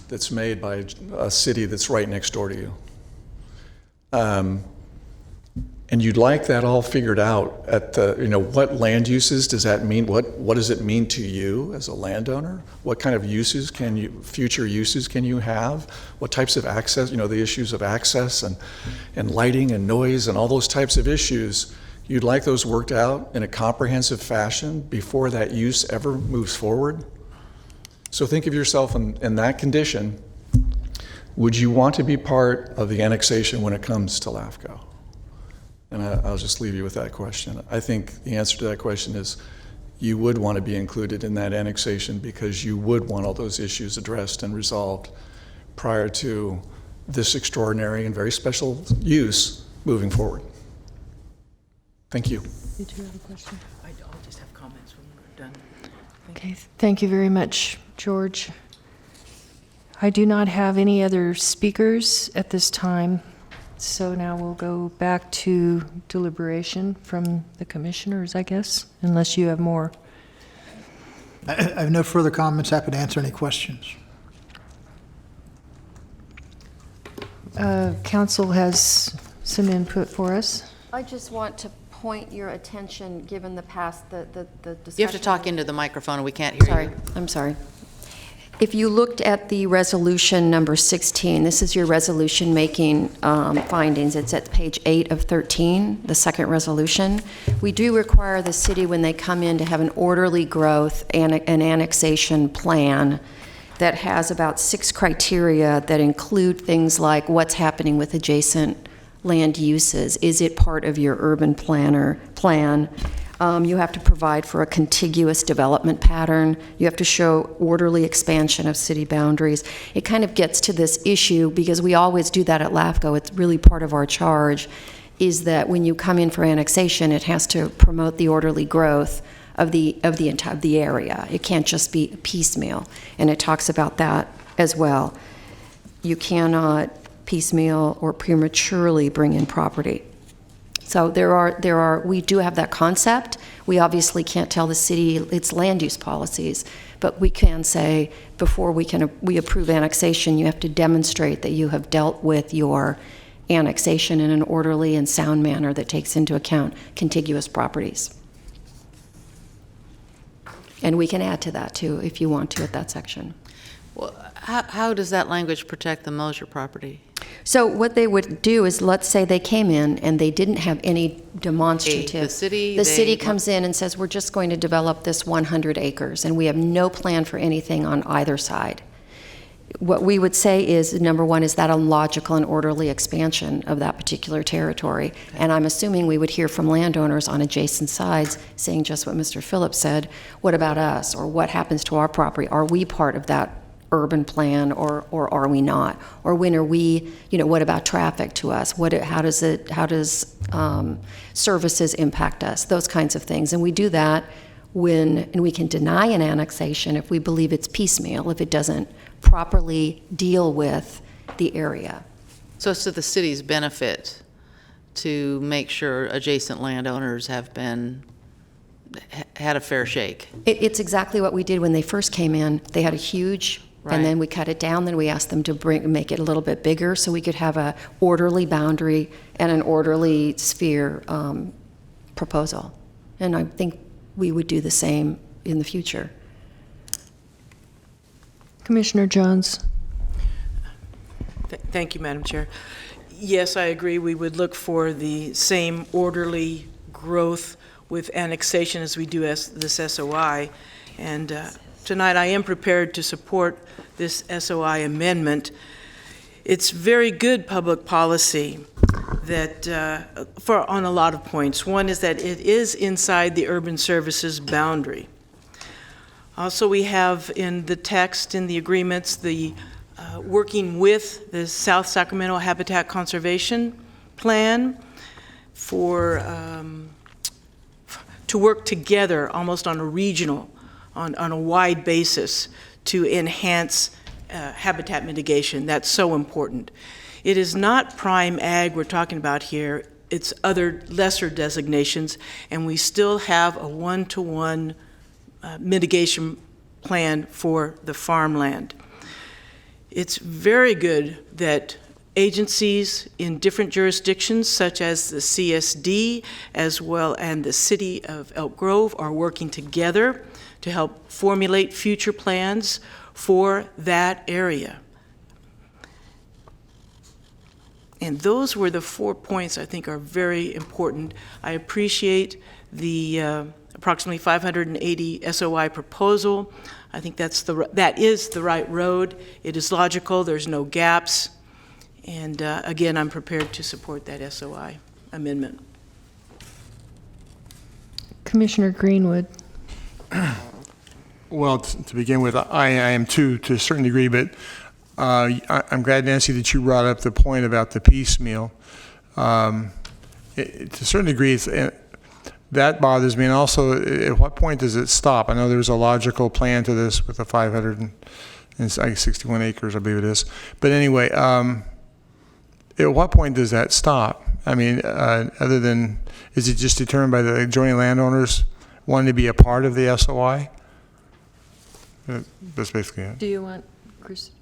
that's made by a city that's right next door to you. And you'd like that all figured out at what land uses does that mean? What does it mean to you as a landowner? What kind of future uses can you have? What types of access, the issues of access and lighting and noise and all those types of issues, you'd like those worked out in a comprehensive fashion before that use ever moves forward? So think of yourself in that condition. Would you want to be part of the annexation when it comes to LAFCO? And I'll just leave you with that question. I think the answer to that question is you would want to be included in that annexation because you would want all those issues addressed and resolved prior to this extraordinary and very special use moving forward. Thank you. Did you have a question? I'll just have comments when we're done. Okay, thank you very much, George. I do not have any other speakers at this time, so now we'll go back to deliberation from the commissioners, I guess, unless you have more. I have no further comments. Happy to answer any questions. Council has some input for us. I just want to point your attention, given the past, the discussion. You have to talk into the microphone, and we can't hear you. I'm sorry. If you looked at the resolution number 16, this is your resolution-making findings. It's at page 8 of 13, the second resolution. We do require the city, when they come in, to have an orderly growth and an annexation plan that has about 6 criteria that include things like what's happening with adjacent land uses. Is it part of your urban plan? You have to provide for a contiguous development pattern. You have to show orderly expansion of city boundaries. It kind of gets to this issue because we always do that at LAFCO. It's really part of our charge, is that when you come in for annexation, it has to promote the orderly growth of the area. It can't just be piecemeal, and it talks about that as well. You cannot piecemeal or prematurely bring in property. So we do have that concept. We obviously can't tell the city its land use policies, but we can say before we approve annexation, you have to demonstrate that you have dealt with your annexation in an orderly and sound manner that takes into account contiguous properties. And we can add to that too, if you want to, at that section. Well, how does that language protect the Mosier property? So what they would do is, let's say they came in and they didn't have any demonstrative. The city? The city comes in and says, we're just going to develop this 100 acres, and we have no plan for anything on either side. What we would say is, number one, is that a logical and orderly expansion of that particular territory? And I'm assuming we would hear from landowners on adjacent sides saying just what Mr. Phillips said. What about us? Or what happens to our property? Are we part of that urban plan, or are we not? Or when are we, what about traffic to us? How does services impact us? Those kinds of things. And we do that and we can deny an annexation if we believe it's piecemeal, if it doesn't properly deal with the area. So it's to the city's benefit to make sure adjacent landowners have had a fair shake. It's exactly what we did when they first came in. They had a huge, and then we cut it down. Then we asked them to make it a little bit bigger so we could have a orderly boundary and an orderly sphere proposal. And I think we would do the same in the future. Commissioner Jones. Thank you, Madam Chair. Yes, I agree. We would look for the same orderly growth with annexation as we do as this SOI. And tonight I am prepared to support this SOI amendment. It's very good public policy that on a lot of points. One is that it is inside the urban services boundary. Also, we have in the text, in the agreements, the working with the South Sacramento Habitat Conservation Plan to work together almost on a regional, on a wide basis to enhance habitat mitigation. That's so important. It is not prime ag we're talking about here. It's other lesser designations, and we still have a one-to-one mitigation plan for the farmland. It's very good that agencies in different jurisdictions, such as the CSD, as well and the City of Elk Grove, are working together to help formulate future plans for that area. And those were the 4 points I think are very important. I appreciate the approximately 580 SOI proposal. I think that is the right road. It is logical. There's no gaps. And again, I'm prepared to support that SOI amendment. Commissioner Greenwood. Well, to begin with, I am too, to a certain degree, but I'm glad, Nancy, that you brought up the point about the piecemeal. To a certain degree, that bothers me. And also, at what point does it stop? I know there's a logical plan to this with the 561 acres, I believe it is. But anyway, at what point does that stop? I mean, other than, is it just determined by the adjoining landowners wanting to be a part of the SOI? That's basically it. Do you want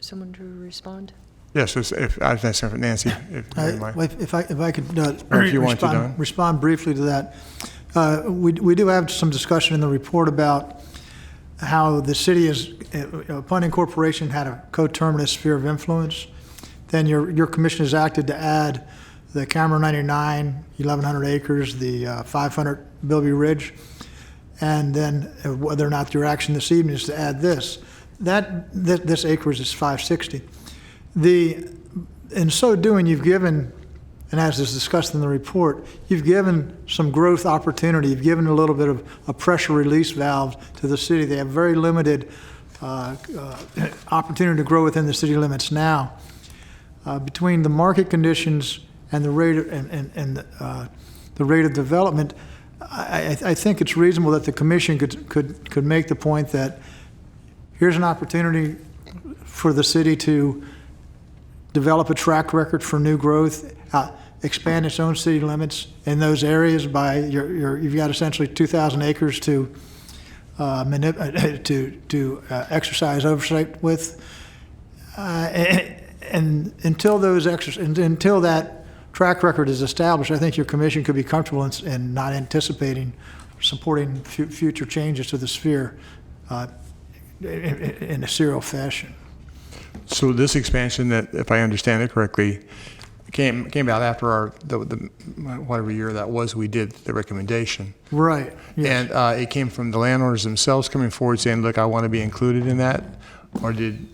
someone to respond? Yes, if I was asking for Nancy, if you might. If I could if you want to, respond briefly to that. We do have some discussion in the report about how the city is, upon incorporation, had a coterminous sphere of influence. Then your commission has acted to add the Cameron 99, 1,100 acres, the 500 Bilby Ridge, and then whether or not your action this evening is to add this. This acreage is 560. In so doing, you've given, and as is discussed in the report, you've given some growth opportunity. You've given a little bit of a pressure release valve to the city. They have very limited opportunity to grow within the city limits now. Between the market conditions and the rate the rate of development, I think it's reasonable that the commission could make the point that here's an opportunity for the city to develop a track record for new growth, expand its own city limits in those areas by you've got essentially 2,000 acres to exercise oversight with, and until that track record is established, I think your commission could be comfortable in not anticipating supporting future changes to the sphere in a serial fashion. So this expansion, that, if I understand it correctly, came about after the whatever year that was, we did the recommendation. Right. Yes. And it came from the landowners themselves coming forward saying, look, I want to be included in that? Or did...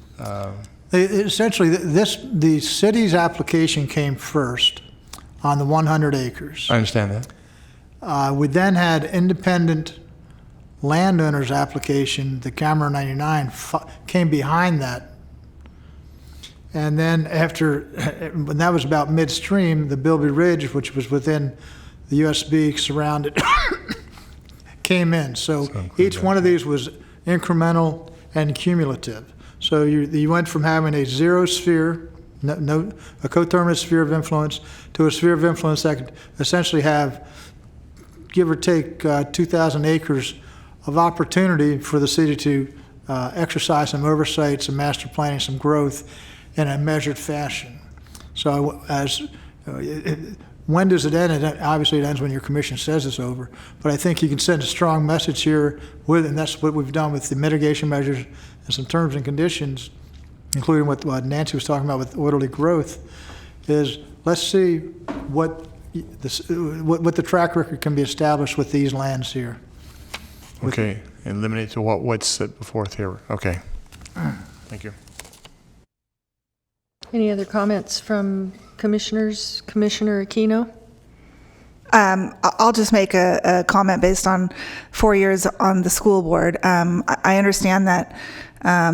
Essentially, the city's application came first on the 100 acres. I understand that. We then had independent landowners' application, the Cameron 99, came behind that. And then when that was about midstream, the Bilby Ridge, which was within the USB surrounded, came in. So each one of these was incremental and cumulative. So you went from having a zero sphere, a coterminous sphere of influence, to a sphere of influence that could essentially have, give or take, 2,000 acres of opportunity for the city to exercise some oversight, some master planning, some growth in a measured fashion. So when does it end? Obviously, it ends when your commission says it's over. But I think you can send a strong message here with, and that's what we've done with the mitigation measures and some terms and conditions, including what Nancy was talking about with orderly growth, is let's see what the track record can be established with these lands here. Okay, and limit it to what's set before here. Okay. Thank you. Any other comments from commissioners? Commissioner Aquino? I'll just make a comment based on 4 years on the school board. I understand that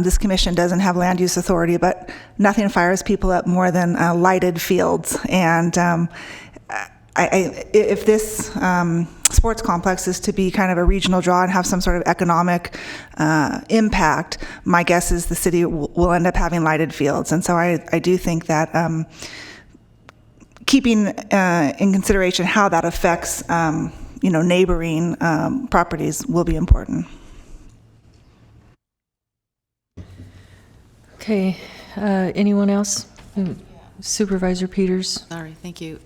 this commission doesn't have land use authority, but nothing fires people up more than lighted fields. And if this sports complex is to be kind of a regional draw and have some sort of economic impact, my guess is the city will end up having lighted fields. And so I do think that keeping in consideration how that affects neighboring properties will be important. Okay, anyone else? Supervisor Peters? Sorry, thank you.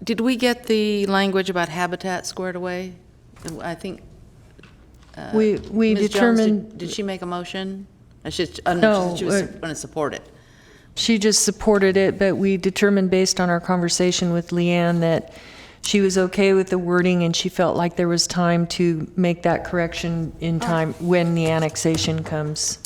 Did we get the language about habitat squared away? I think We Ms. determined... Jones, did she make a motion? She was No, going to support it. She just supported it, but we determined based on our conversation with Leanne that she was okay with the wording and she felt like there was time to make that correction in time when the annexation comes.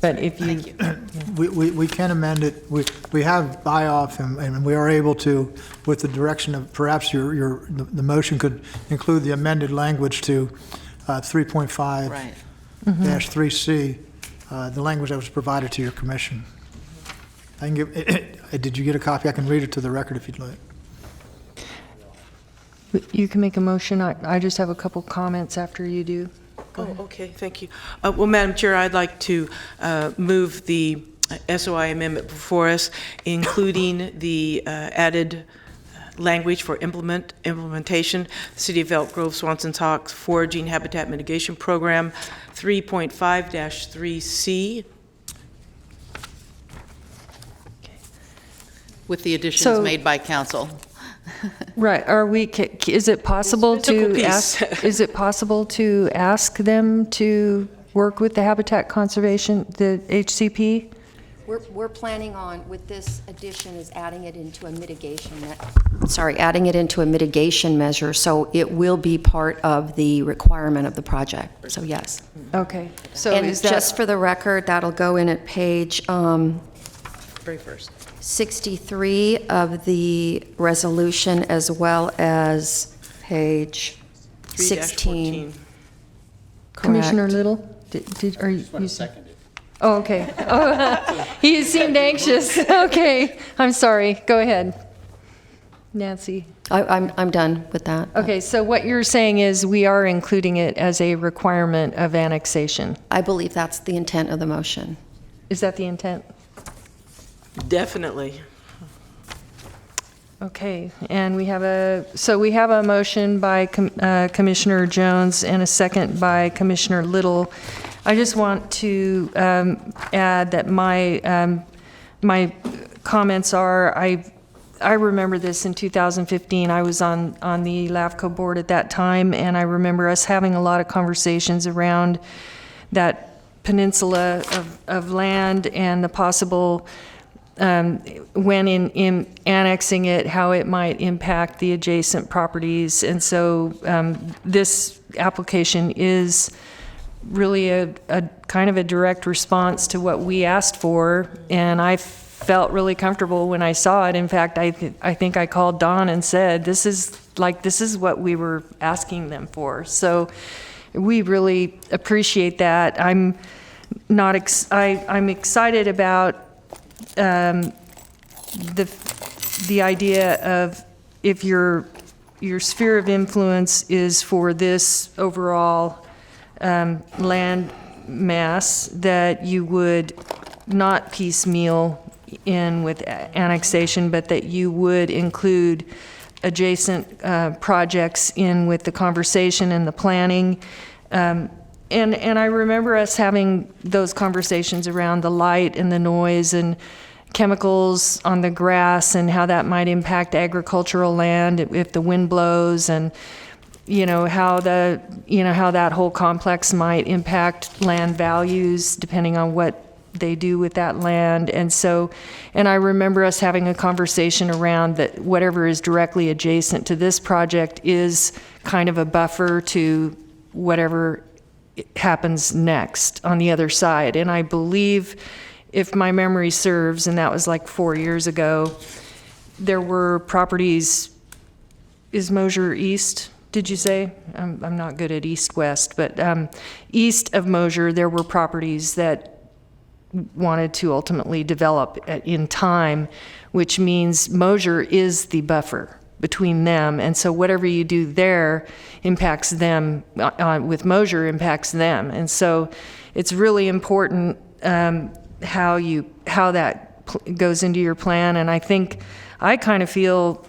But if you... Thank you. We can amend it. We have buy-off, and we are able to, with the direction of perhaps the motion could include the amended language to 3.5 Right. -3C, the language that was provided to your commission. I can give. Did you get a copy? I can read it to the record if you'd like. You can make a motion. I just have a couple comments after you do. Oh, okay, thank you. Well, Madam Chair, I'd like to move the SOI amendment before us, including the added language for implementation, City of Elk Grove Swanson's Hawks Foraging Habitat Mitigation Program 3.5-3C. With the additions So- made by council. Right, is it possible Physical to piece. ask, is it possible to ask them to work with the Habitat Conservation, the HCP? We're planning on, with this addition, is adding it into a mitigation, adding it into a mitigation measure, so it will be part of the requirement of the project, so yes. Okay, so And is that... just for the record, that'll go in at page Very first. 63 of the resolution, as well as page 16. 3-14. Commissioner Correct. Little, are you? Oh, okay. Oh, he seemed anxious. Okay, I'm sorry. Go ahead. Nancy. I'm done with that. Okay, so what you're saying is we are including it as a requirement of annexation. I believe that's the intent of the motion. Is that the intent? Definitely. Okay, and we have a motion by Commissioner Jones and a second by Commissioner Little. I just want to add that my comments are, I remember this in 2015. I was on the LAFCO board at that time, and I remember us having a lot of conversations around that peninsula of land and the possible, when in annexing it, how it might impact the adjacent properties. And so this application is really a kind of a direct response to what we asked for, and I felt really comfortable when I saw it. In fact, I think I called Dawn and said, this is what we were asking them for. So we really appreciate that. I'm excited about the idea of, if your sphere of influence is for this overall land mass, that you would not piecemeal in with annexation, but that you would include adjacent projects in with the conversation and the planning. And I remember us having those conversations around the light and the noise and chemicals on the grass and how that might impact agricultural land if the wind blows, and how that whole complex might impact land values depending on what they do with that land. And I remember us having a conversation around that whatever is directly adjacent to this project is kind of a buffer to whatever happens next on the other side. And I believe, if my memory serves, and that was like 4 years ago, there were properties, is Mosier East, did you say? I'm not good at east-west, but east of Mosier, there were properties that wanted to ultimately develop in time, which means Mosier is the buffer between them. And so whatever you do there impacts them, with Mosier impacts them. And so it's really important how that goes into your plan. And I kind of feel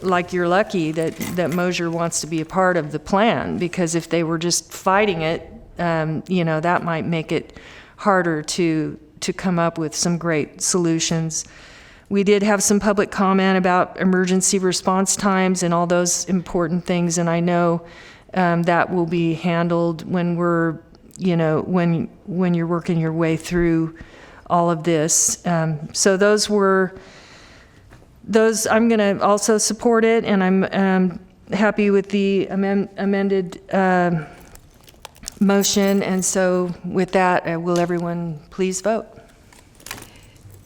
like you're lucky that Mosier wants to be a part of the plan, because if they were just fighting it, that might make it harder to come up with some great solutions. We did have some public comment about emergency response times and all those important things, and I know that will be handled when we're, when you're working your way through all of this. So those I'm going to also support it, and I'm happy with the amended motion. And so with that, will everyone please vote?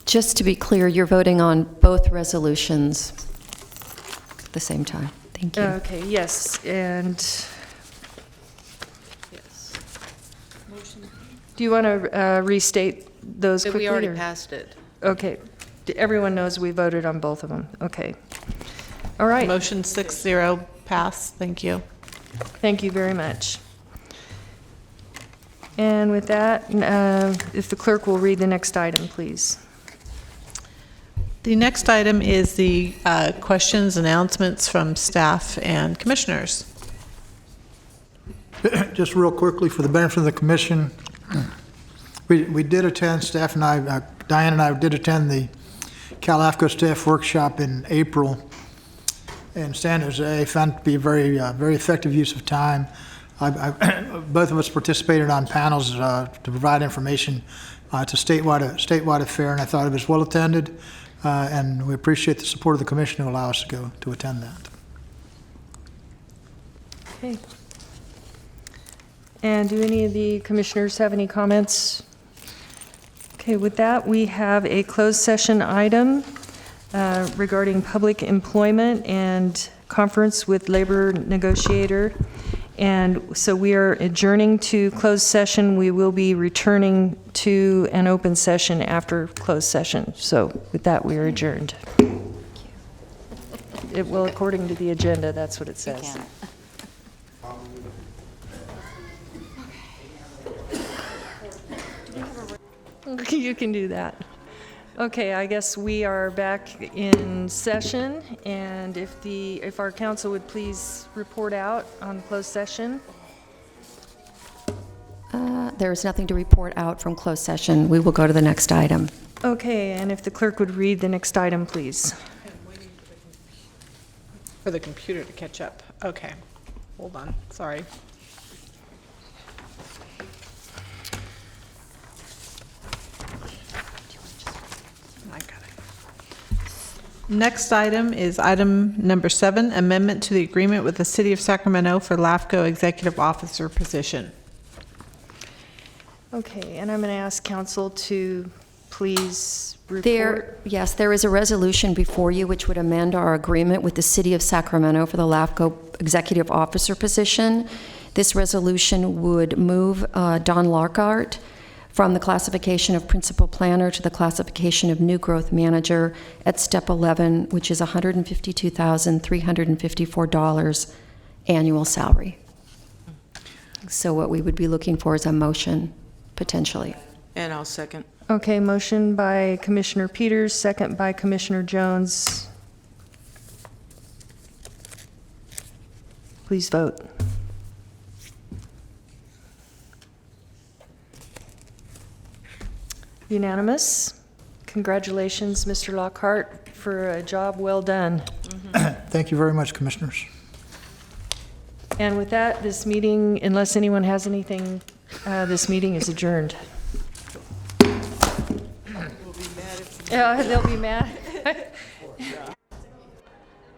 Just to be clear, you're voting on both resolutions at the same time. Thank you. Okay, yes, and do you want to restate those quickly? We already or? passed it. Okay, everyone knows we voted on both of them. Okay. All right. Motion 6-0 pass. Thank you. Thank you very much. And with that, if the clerk will read the next item, please. The next item is the questions, announcements from staff and commissioners. Just real quickly, for the benefit of the commission, we did attend, staff and I, Diane and I did attend the Cal-AFCO staff workshop in April in San Jose. Found it to be a very, very effective use of time. Both of us participated on panels to provide information to statewide affair, and I thought it was well attended, and we appreciate the support of the commission to allow us to go to attend that. Okay. And do any of the commissioners have any comments? Okay, with that, we have a closed session item regarding public employment and conference with labor negotiator. And so we are adjourning to closed session. We will be returning to an open session after closed session. So with that, we are adjourned. It will, according to the agenda, that's what it says. You can do that. Okay, I guess we are back in session, and if our council would please report out on the closed session. There is nothing to report out from closed session. We will go to the next item. Okay, and if the clerk would read the next item, please. For the computer to catch up. Okay, hold on, sorry. I got it. Next item is item number 7, amendment to the agreement with the City of Sacramento for LAFCO Executive Officer position. Okay, and I'm going to ask council to please report. Yes, there is a resolution before you which would amend our agreement with the City of Sacramento for the LAFCO Executive Officer position. This resolution would move Don Larkart from the classification of Principal Planner to the classification of New Growth Manager at Step 11, which is $152,354 annual salary. So what we would be looking for is a motion, potentially. And I'll second. Okay, motion by Commissioner Peters, second by Commissioner Jones. Please vote. Unanimous. Congratulations, Mr. Lockhart, for a job well done. Thank you very much, Commissioners. And with that, this meeting, unless anyone has anything, this meeting is adjourned. Yeah, they'll be mad.